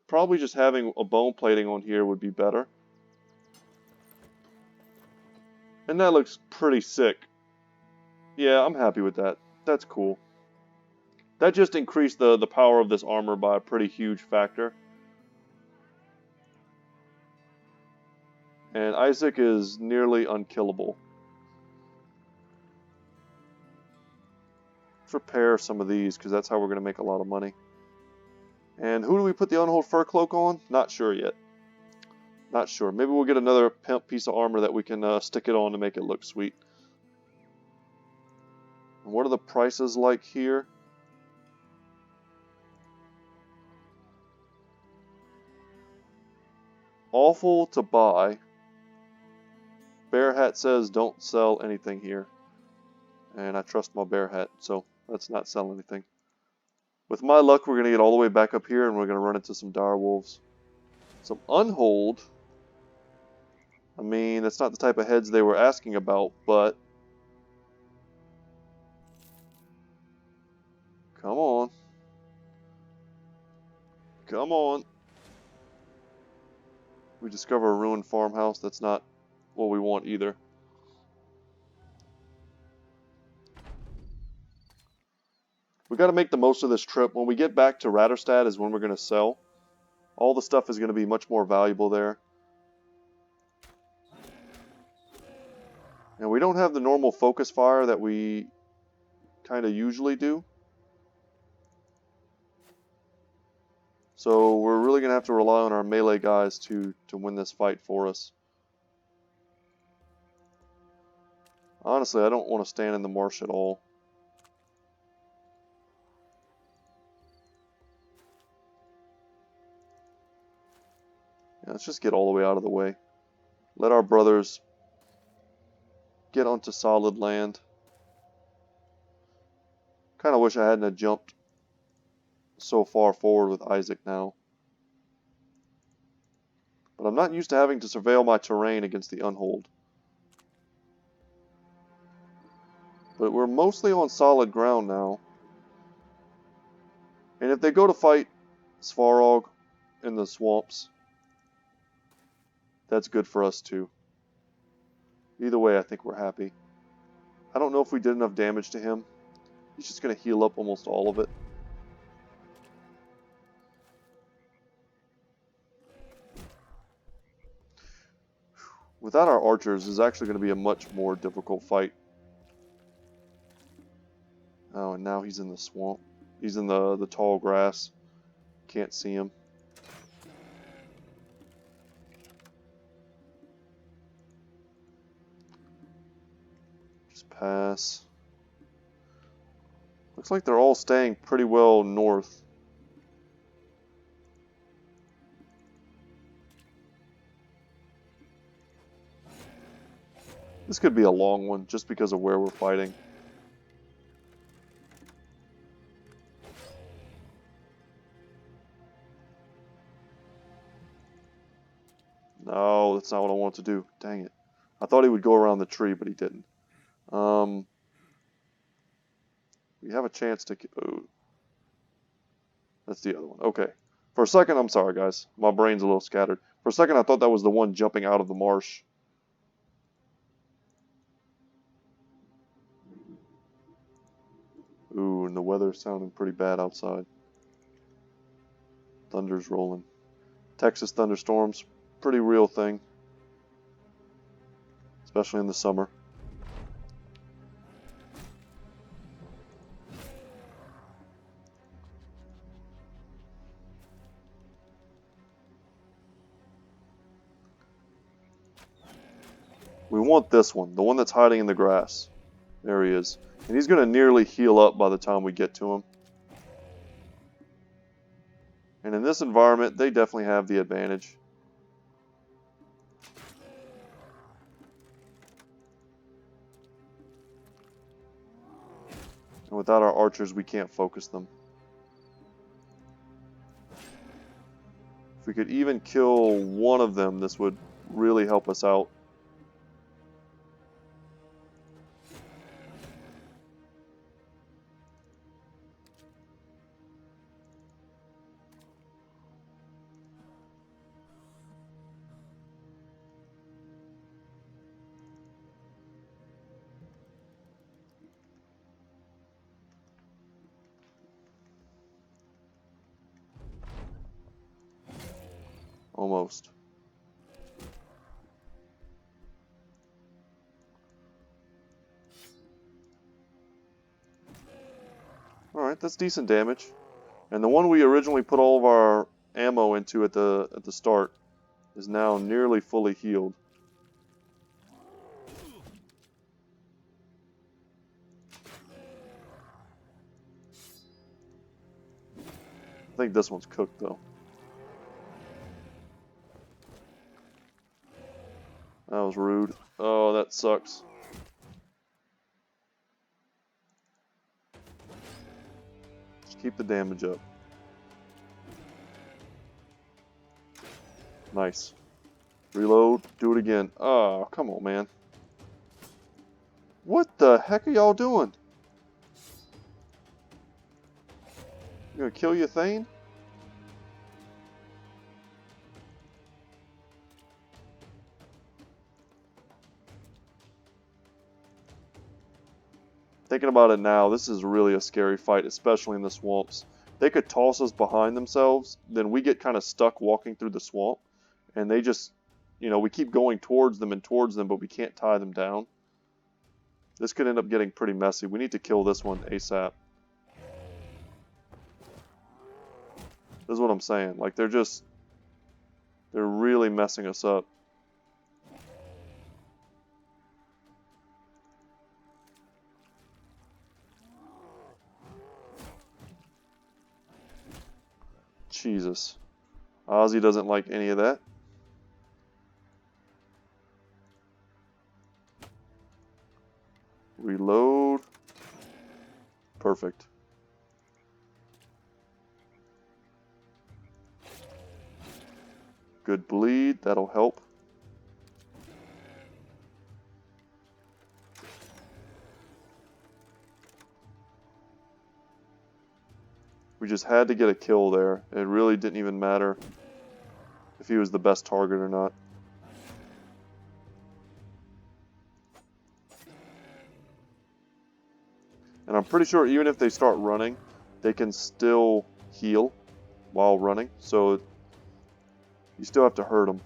probably just having a bone plating on here would be better. And that looks pretty sick. Yeah, I'm happy with that. That's cool. That just increased the power of this armor by a pretty huge factor. And Isaac is nearly unkillable. Let's repair some of these, because that's how we're going to make a lot of money. And who do we put the unhold fur cloak on? Not sure yet. Not sure. Maybe we'll get another pimp piece of armor that we can stick it on to make it look sweet. And what are the prices like here? Awful to buy. Bear Hat says don't sell anything here. And I trust my Bear Hat, so let's not sell anything. With my luck, we're going to get all the way back up here and we're going to run into some dire wolves. Some unhold. I mean, that's not the type of heads they were asking about, but... Come on. Come on. We discover a ruined farmhouse. That's not what we want either. We got to make the most of this trip. When we get back to Ratterstad is when we're going to sell. All the stuff is going to be much more valuable there. And we don't have the normal focus fire that we kind of usually do. So we're really going to have to rely on our melee guys to win this fight for us. Honestly, I don't want to stand in the marsh at all. Yeah, let's just get all the way out of the way. Let our brothers get onto solid land. Kind of wish I hadn't jumped so far forward with Isaac now. But I'm not used to having to surveil my terrain against the unhold. But we're mostly on solid ground now. And if they go to fight Svarog in the swamps, that's good for us too. Either way, I think we're happy. I don't know if we did enough damage to him. He's just going to heal up almost all of it. Without our archers, this is actually going to be a much more difficult fight. Oh, and now he's in the swamp. He's in the tall grass. Can't see him. Just pass. Looks like they're all staying pretty well north. This could be a long one, just because of where we're fighting. No, that's not what I want to do. Dang it. I thought he would go around the tree, but he didn't. We have a chance to... Oh, that's the other one. Okay. For a second, I'm sorry, guys. My brain's a little scattered. For a second, I thought that was the one jumping out of the marsh. Ooh, and the weather's sounding pretty bad outside. Thunder's rolling. Texas thunderstorms, pretty real thing. Especially in the summer. We want this one, the one that's hiding in the grass. There he is. And he's going to nearly heal up by the time we get to him. And in this environment, they definitely have the advantage. And without our archers, we can't focus them. If we could even kill one of them, this would really help us out. Almost. Alright, that's decent damage. And the one we originally put all of our ammo into at the start is now nearly fully healed. I think this one's cooked though. That was rude. Oh, that sucks. Just keep the damage up. Nice. Reload. Do it again. Oh, come on, man. What the heck are y'all doing? You gonna kill your Thane? Thinking about it now, this is really a scary fight, especially in the swamps. They could toss us behind themselves, then we get kind of stuck walking through the swamp, and they just, we keep going towards them and towards them, but we can't tie them down. This could end up getting pretty messy. We need to kill this one ASAP. This is what I'm saying. Like, they're really messing us up. Jesus. Ozzy doesn't like any of that. Reload. Perfect. Good bleed. That'll help. We just had to get a kill there. It really didn't even matter if he was the best target or not. And I'm pretty sure even if they start running, they can still heal while running. So you still have to hurt them.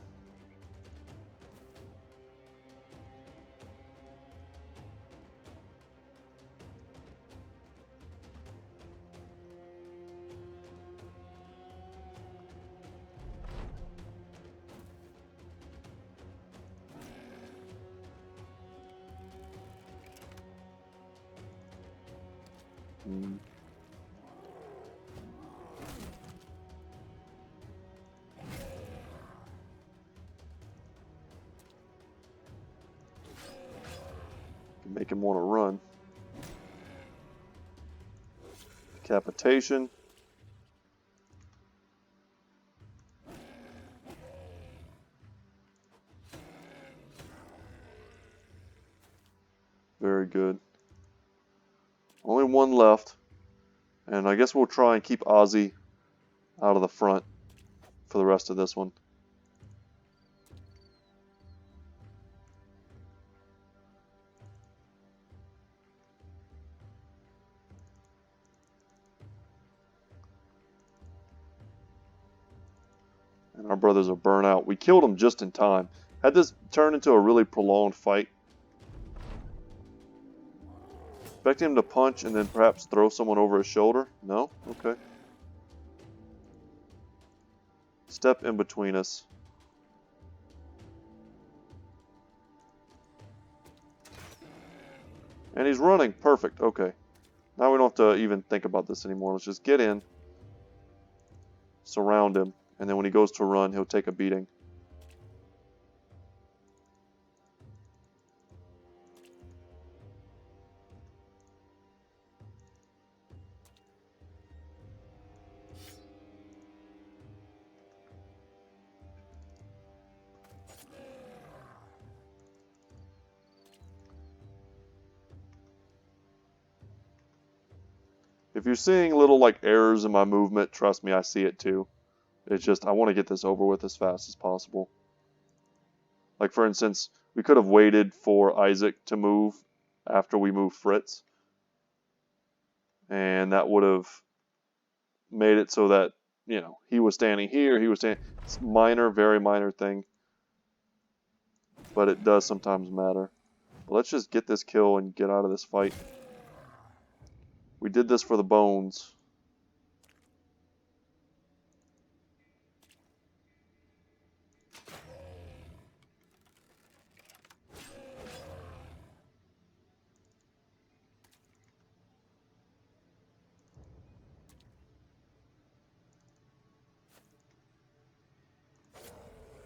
Make him want to run. Decapitation. Very good. Only one left. And I guess we'll try and keep Ozzy out of the front for the rest of this one. And our brothers are burnt out. We killed them just in time. Had this turned into a really prolonged fight, expecting him to punch and then perhaps throw someone over his shoulder? No? Okay. Step in between us. And he's running. Perfect. Okay. Now we don't have to even think about this anymore. Let's just get in, surround him, and then when he goes to run, he'll take a beating. If you're seeing little like errors in my movement, trust me, I see it too. It's just I want to get this over with as fast as possible. Like for instance, we could have waited for Isaac to move after we moved Fritz. And that would have made it so that, he was standing here, he was standing. It's minor, very minor thing. But it does sometimes matter. But let's just get this kill and get out of this fight. We did this for the bones.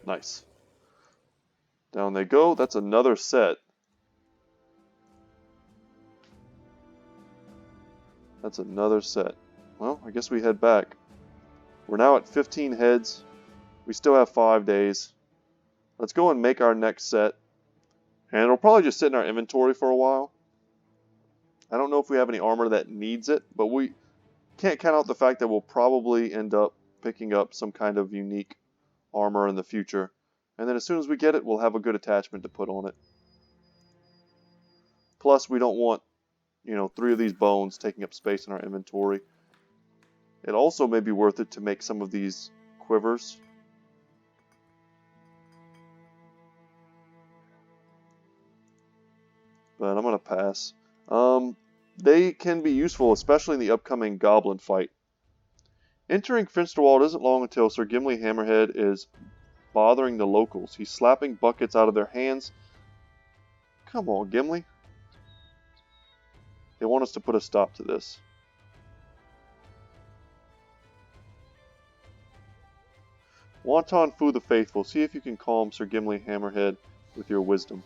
Nice. Down they go. That's another set. That's another set. Well, I guess we head back. We're now at 15 heads. We still have 5 days. Let's go and make our next set. And it'll probably just sit in our inventory for a while. I don't know if we have any armor that needs it, but we can't count out the fact that we'll probably end up picking up some kind of unique armor in the future. And then as soon as we get it, we'll have a good attachment to put on it. Plus, we don't want, 3 of these bones taking up space in our inventory. It also may be worth it to make some of these quivers. But I'm going to pass. They can be useful, especially in the upcoming goblin fight. Entering Finsterwald isn't long until Sir Gimli Hammerhead is bothering the locals. He's slapping buckets out of their hands. Come on, Gimli. They want us to put a stop to this. Wanton Fu the Faithful, see if you can calm Sir Gimli Hammerhead with your wisdom.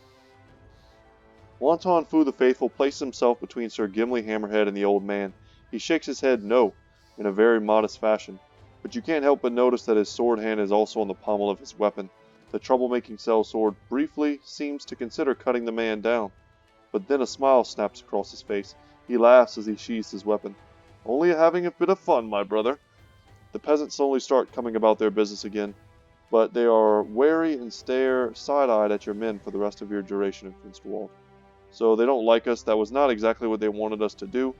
Wanton Fu the Faithful places himself between Sir Gimli Hammerhead and the old man. He shakes his head no, in a very modest fashion, but you can't help but notice that his sword hand is also on the pommel of his weapon. The troublemaking sellsword briefly seems to consider cutting the man down, but then a smile snaps across his face. He laughs as he sheathes his weapon. Only having a bit of fun, my brother. The peasants slowly start coming about their business again, but they are wary and stare side-eyed at your men for the rest of your duration in Finsterwald. So they don't like us. That was not exactly what they wanted us to do,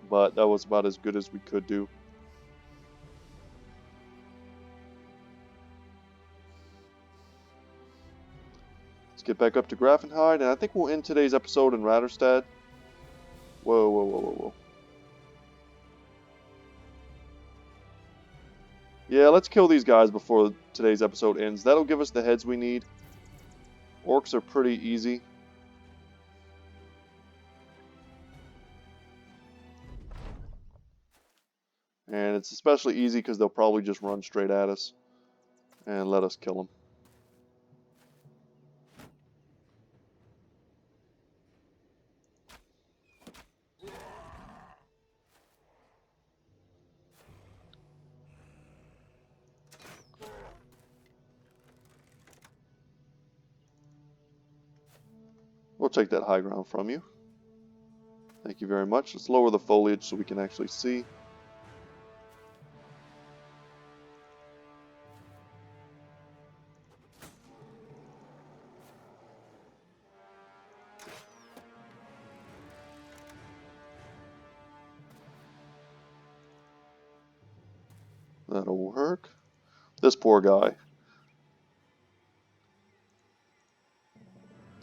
but that was about as good as we could do. Let's get back up to Grafenheid, and I think we'll end today's episode in Raderstad. Whoa, whoa, whoa, whoa, whoa. Yeah, let's kill these guys before today's episode ends. That'll give us the heads we need. Orcs are pretty easy. And it's especially easy because they'll probably just run straight at us and let us kill them. We'll take that high ground from you. Thank you very much. Let's lower the foliage so we can actually see. That'll work. This poor guy.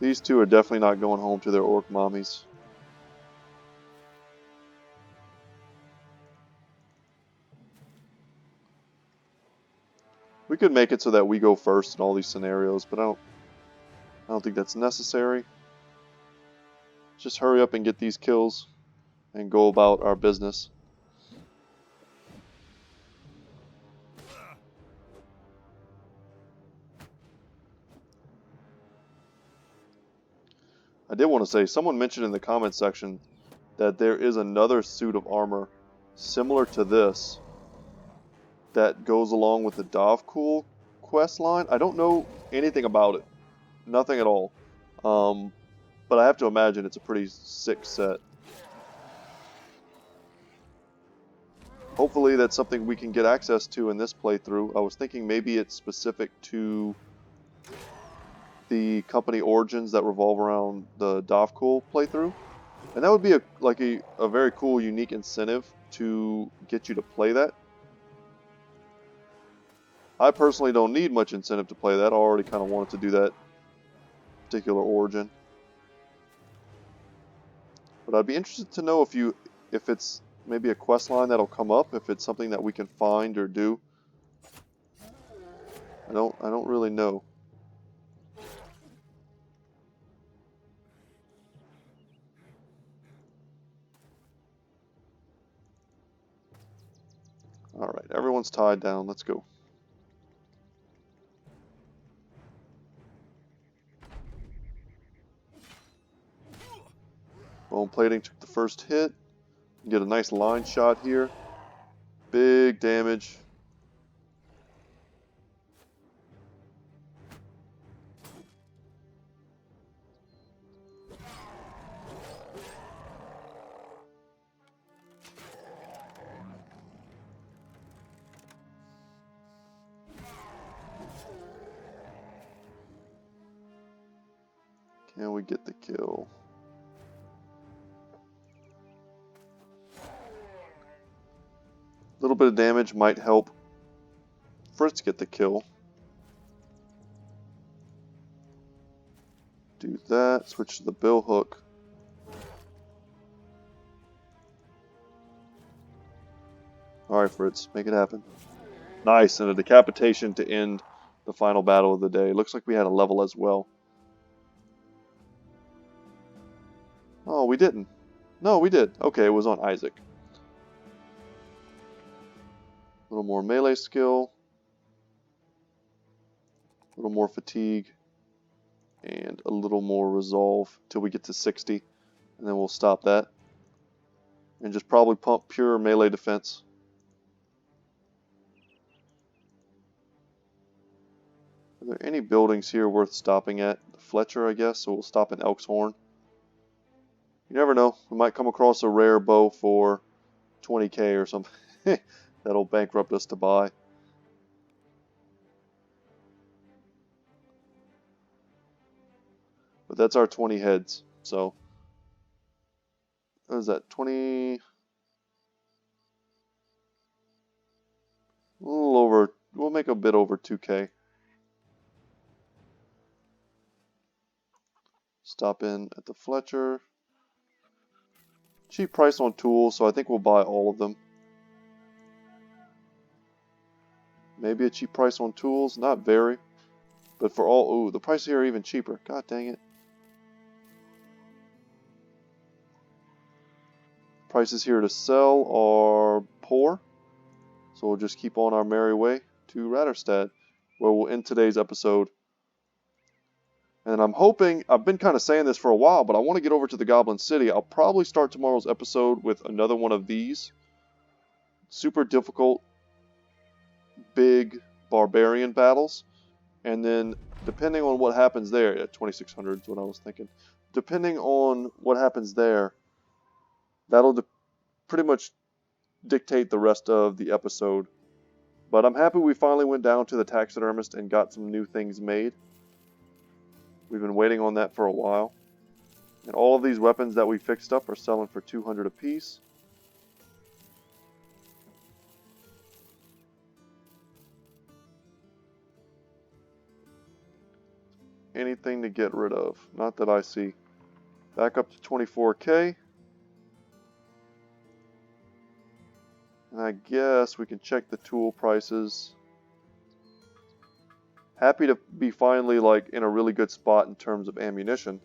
These two are definitely not going home to their orc mommies. We could make it so that we go first in all these scenarios, but I don't think that's necessary. Just hurry up and get these kills and go about our business. I did want to say, someone mentioned in the comment section that there is another suit of armor similar to this that goes along with the Dovcool quest line. I don't know anything about it. Nothing at all. But I have to imagine it's a pretty sick set. Hopefully that's something we can get access to in this playthrough. I was thinking maybe it's specific to the company origins that revolve around the Dovcool playthrough. And that would be a very cool, unique incentive to get you to play that. I personally don't need much incentive to play that. I already kind of wanted to do that particular origin. But I'd be interested to know if it's maybe a quest line that'll come up, if it's something that we can find or do. I don't really know. Alright, everyone's tied down. Let's go. Bone plating took the first hit. Get a nice line shot here. Big damage. Can we get the kill? A little bit of damage might help Fritz get the kill. Do that. Switch to the bill hook. Alright, Fritz. Make it happen. Nice. And a decapitation to end the final battle of the day. Looks like we had a level as well. Oh, we didn't. No, we did. Okay, it was on Isaac. A little more melee skill. A little more fatigue. And a little more resolve till we get to 60. And then we'll stop that. And just probably pump pure melee defense. Are there any buildings here worth stopping at? Fletcher, I guess, so we'll stop in Elk's Horn. You never know. We might come across a rare bow for 20k or something. That'll bankrupt us to buy. But that's our 20 heads. So, what is that? 20... A little over... We'll make a bit over 2k. Stop in at the Fletcher. Cheap price on tools, so I think we'll buy all of them. Maybe a cheap price on tools, not very. But for all, ooh, the prices here are even cheaper. God dang it. Prices here to sell are poor. So we'll just keep on our merry way to Ratterstad, where we'll end today's episode. And I'm hoping, I've been kind of saying this for a while, but I want to get over to the Goblin City. I'll probably start tomorrow's episode with another one of these. Super difficult, big Barbarian battles. And then, depending on what happens there, yeah, 2600 is what I was thinking. Depending on what happens there, that'll pretty much dictate the rest of the episode. But I'm happy we finally went down to the taxidermist and got some new things made. We've been waiting on that for a while. And all of these weapons that we fixed up are selling for 200 apiece. Anything to get rid of. Not that I see. Back up to 24k. And I guess we can check the tool prices. Happy to be finally like in a really good spot in terms of ammunition.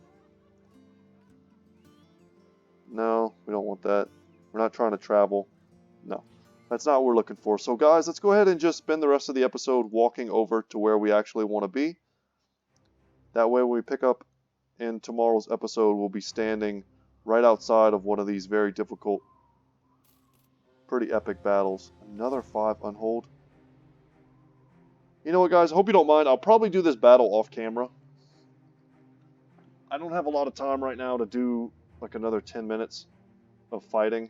No, we don't want that. We're not trying to travel. No, that's not what we're looking for. So guys, let's go ahead and just spend the rest of the episode walking over to where we actually want to be. That way when we pick up in tomorrow's episode, we'll be standing right outside of one of these very difficult, pretty epic battles. Another 5 unhold. You know what, guys? I hope you don't mind. I'll probably do this battle off camera. I don't have a lot of time right now to do like another 10 minutes of fighting.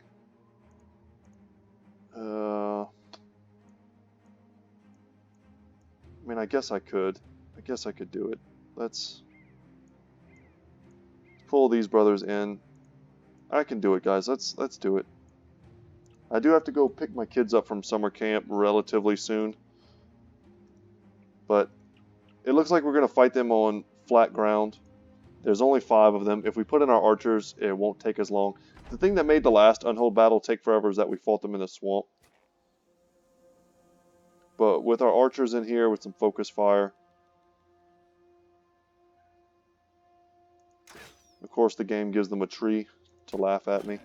I mean, I guess I could. I guess I could do it. Let's pull these brothers in. I can do it, guys. Let's do it. I do have to go pick my kids up from summer camp relatively soon. But it looks like we're going to fight them on flat ground. There's only 5 of them. If we put in our archers, it won't take as long. The thing that made the last Unhold battle take forever is that we fought them in the swamp. But with our archers in here, with some focus fire, of course the game gives them a tree to laugh at me.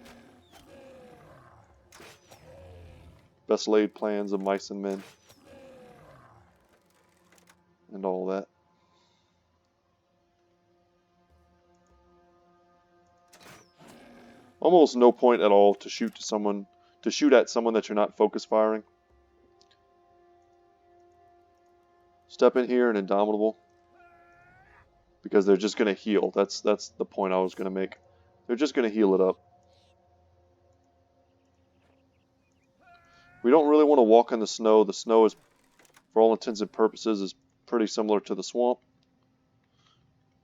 Best laid plans of mice and men. And all that. Almost no point at all to shoot at someone that you're not focus firing. Step in here and Indomitable. Because they're just going to heal. That's the point I was going to make. They're just going to heal it up. We don't really want to walk in the snow. The snow is, for all intents and purposes, is pretty similar to the swamp.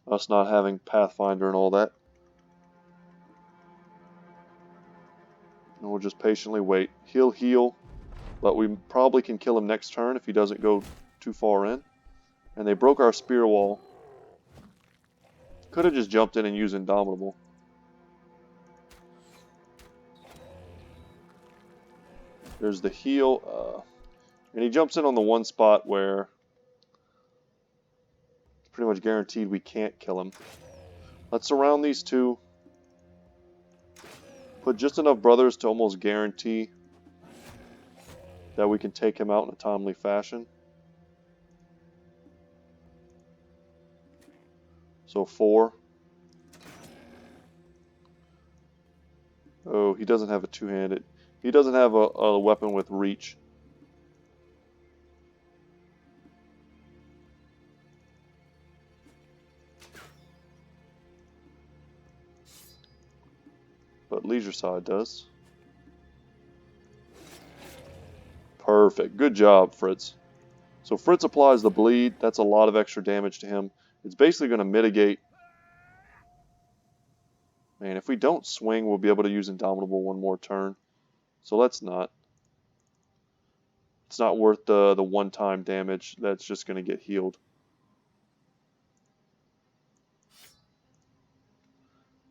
Us not having Pathfinder and all that. And we'll just patiently wait. He'll heal, but we probably can kill him next turn if he doesn't go too far in. And they broke our spear wall. Could have just jumped in and used Indomitable. There's the heal. And he jumps in on the one spot where it's pretty much guaranteed we can't kill him. Let's surround these two. Put just enough brothers to almost guarantee that we can take him out in a timely fashion. So 4. Oh, he doesn't have a two-handed. He doesn't have a weapon with reach. But Leisure Side does. Perfect. Good job, Fritz. So Fritz applies the bleed. That's a lot of extra damage to him. It's basically going to mitigate. Man, if we don't swing, we'll be able to use Indomitable one more turn. So let's not. It's not worth the one-time damage. That's just going to get healed.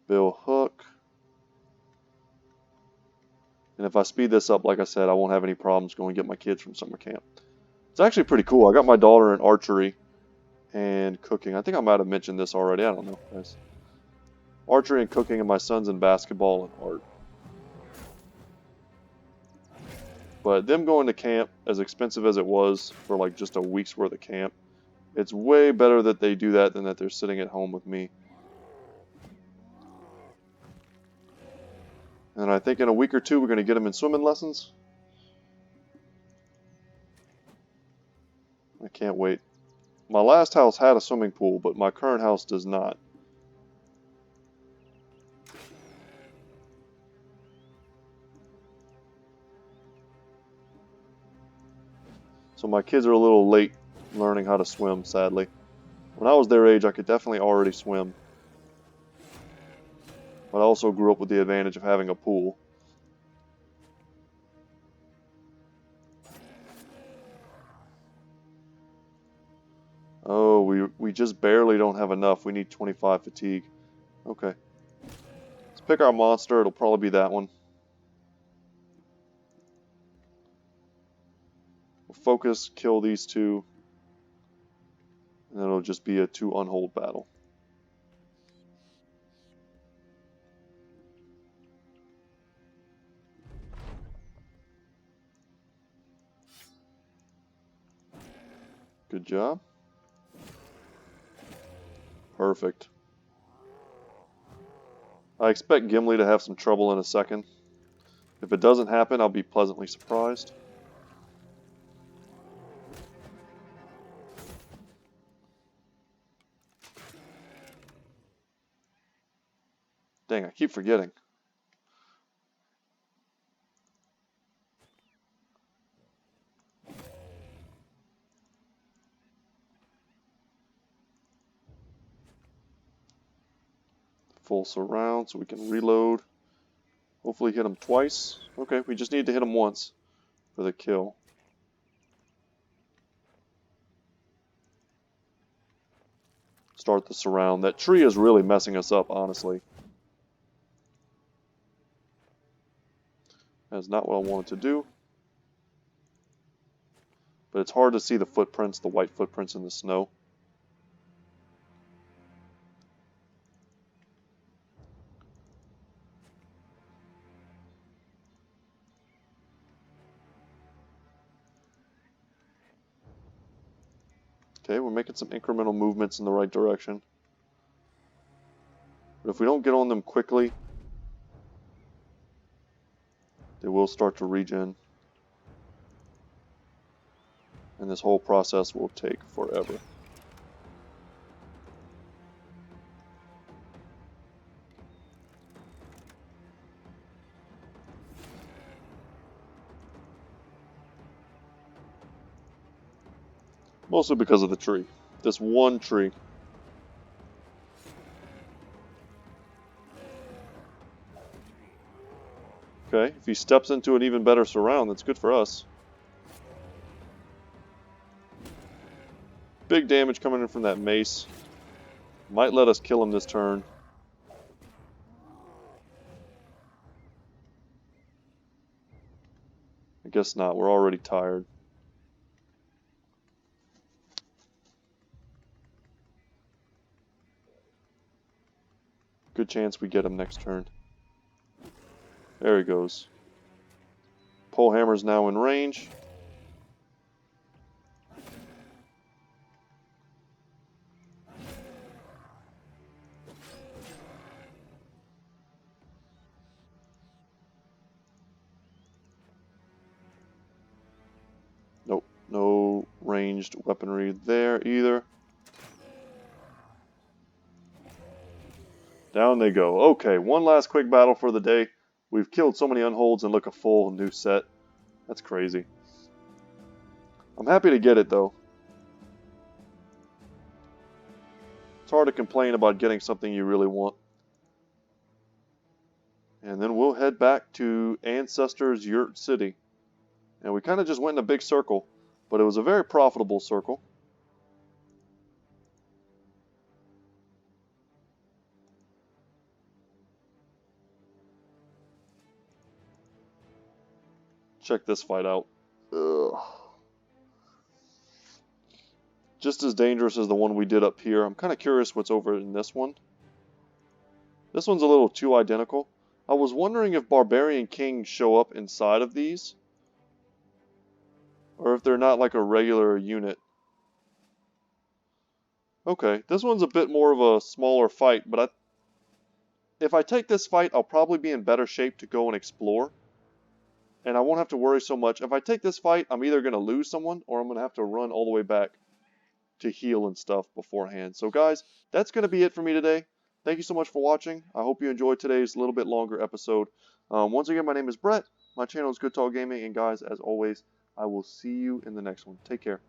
Bill Hook. And if I speed this up, like I said, I won't have any problems going to get my kids from summer camp. It's actually pretty cool. I got my daughter in archery and cooking. I think I might have mentioned this already. I don't know, guys. Archery and cooking, and my son's in basketball and art. But them going to camp, as expensive as it was for like just a week's worth of camp, it's way better that they do that than that they're sitting at home with me. And I think in a week or two we're going to get them in swimming lessons. I can't wait. My last house had a swimming pool, but my current house does not. So my kids are a little late learning how to swim, sadly. When I was their age, I could definitely already swim. But I also grew up with the advantage of having a pool. Oh, we just barely don't have enough. We need 25 fatigue. Okay. Let's pick our monster. It'll probably be that one. We'll focus, kill these two. And then it'll just be a 2 unhold battle. Good job. Perfect. I expect Gimli to have some trouble in a second. If it doesn't happen, I'll be pleasantly surprised. Dang, I keep forgetting. Full surround so we can reload. Hopefully hit him twice. Okay, we just need to hit him once for the kill. start the surround. That tree is really messing us up, honestly. That's not what I wanted to do. But it's hard to see the footprints, the white footprints in the snow. Okay, we're making some incremental movements in the right direction. But if we don't get on them quickly, they will start to regen. And this whole process will take forever. Mostly because of the tree. This one tree. Okay, if he steps into an even better surround, that's good for us. Big damage coming in from that mace. Might let us kill him this turn. I guess not, we're already tired. Good chance we get him next turn. There he goes. Polehammer's now in range. Nope, no ranged weaponry there either. Down they go. Okay, one last quick battle for the day. We've killed so many unholds and look a full new set. That's crazy. I'm happy to get it though. It's hard to complain about getting something you really want. And then we'll head back to Ancestors Yurt City. And we kind of just went in a big circle, but it was a very profitable circle. Check this fight out. Ugh. Just as dangerous as the one we did up here. I'm kind of curious what's over in this one. This one's a little too identical. I was wondering if Barbarian Kings show up inside of these, or if they're not like a regular unit. Okay, this one's a bit more of a smaller fight, but if I take this fight, I'll probably be in better shape to go and explore. And I won't have to worry so much. If I take this fight, I'm either going to lose someone, or I'm going to have to run all the way back to heal and stuff beforehand. So guys, that's going to be it for me today. Thank you so much for watching. I hope you enjoyed today's little bit longer episode. Once again, my name is Brett. My channel is Goodtalk Gaming. And guys, as always, I will see you in the next one. Take care.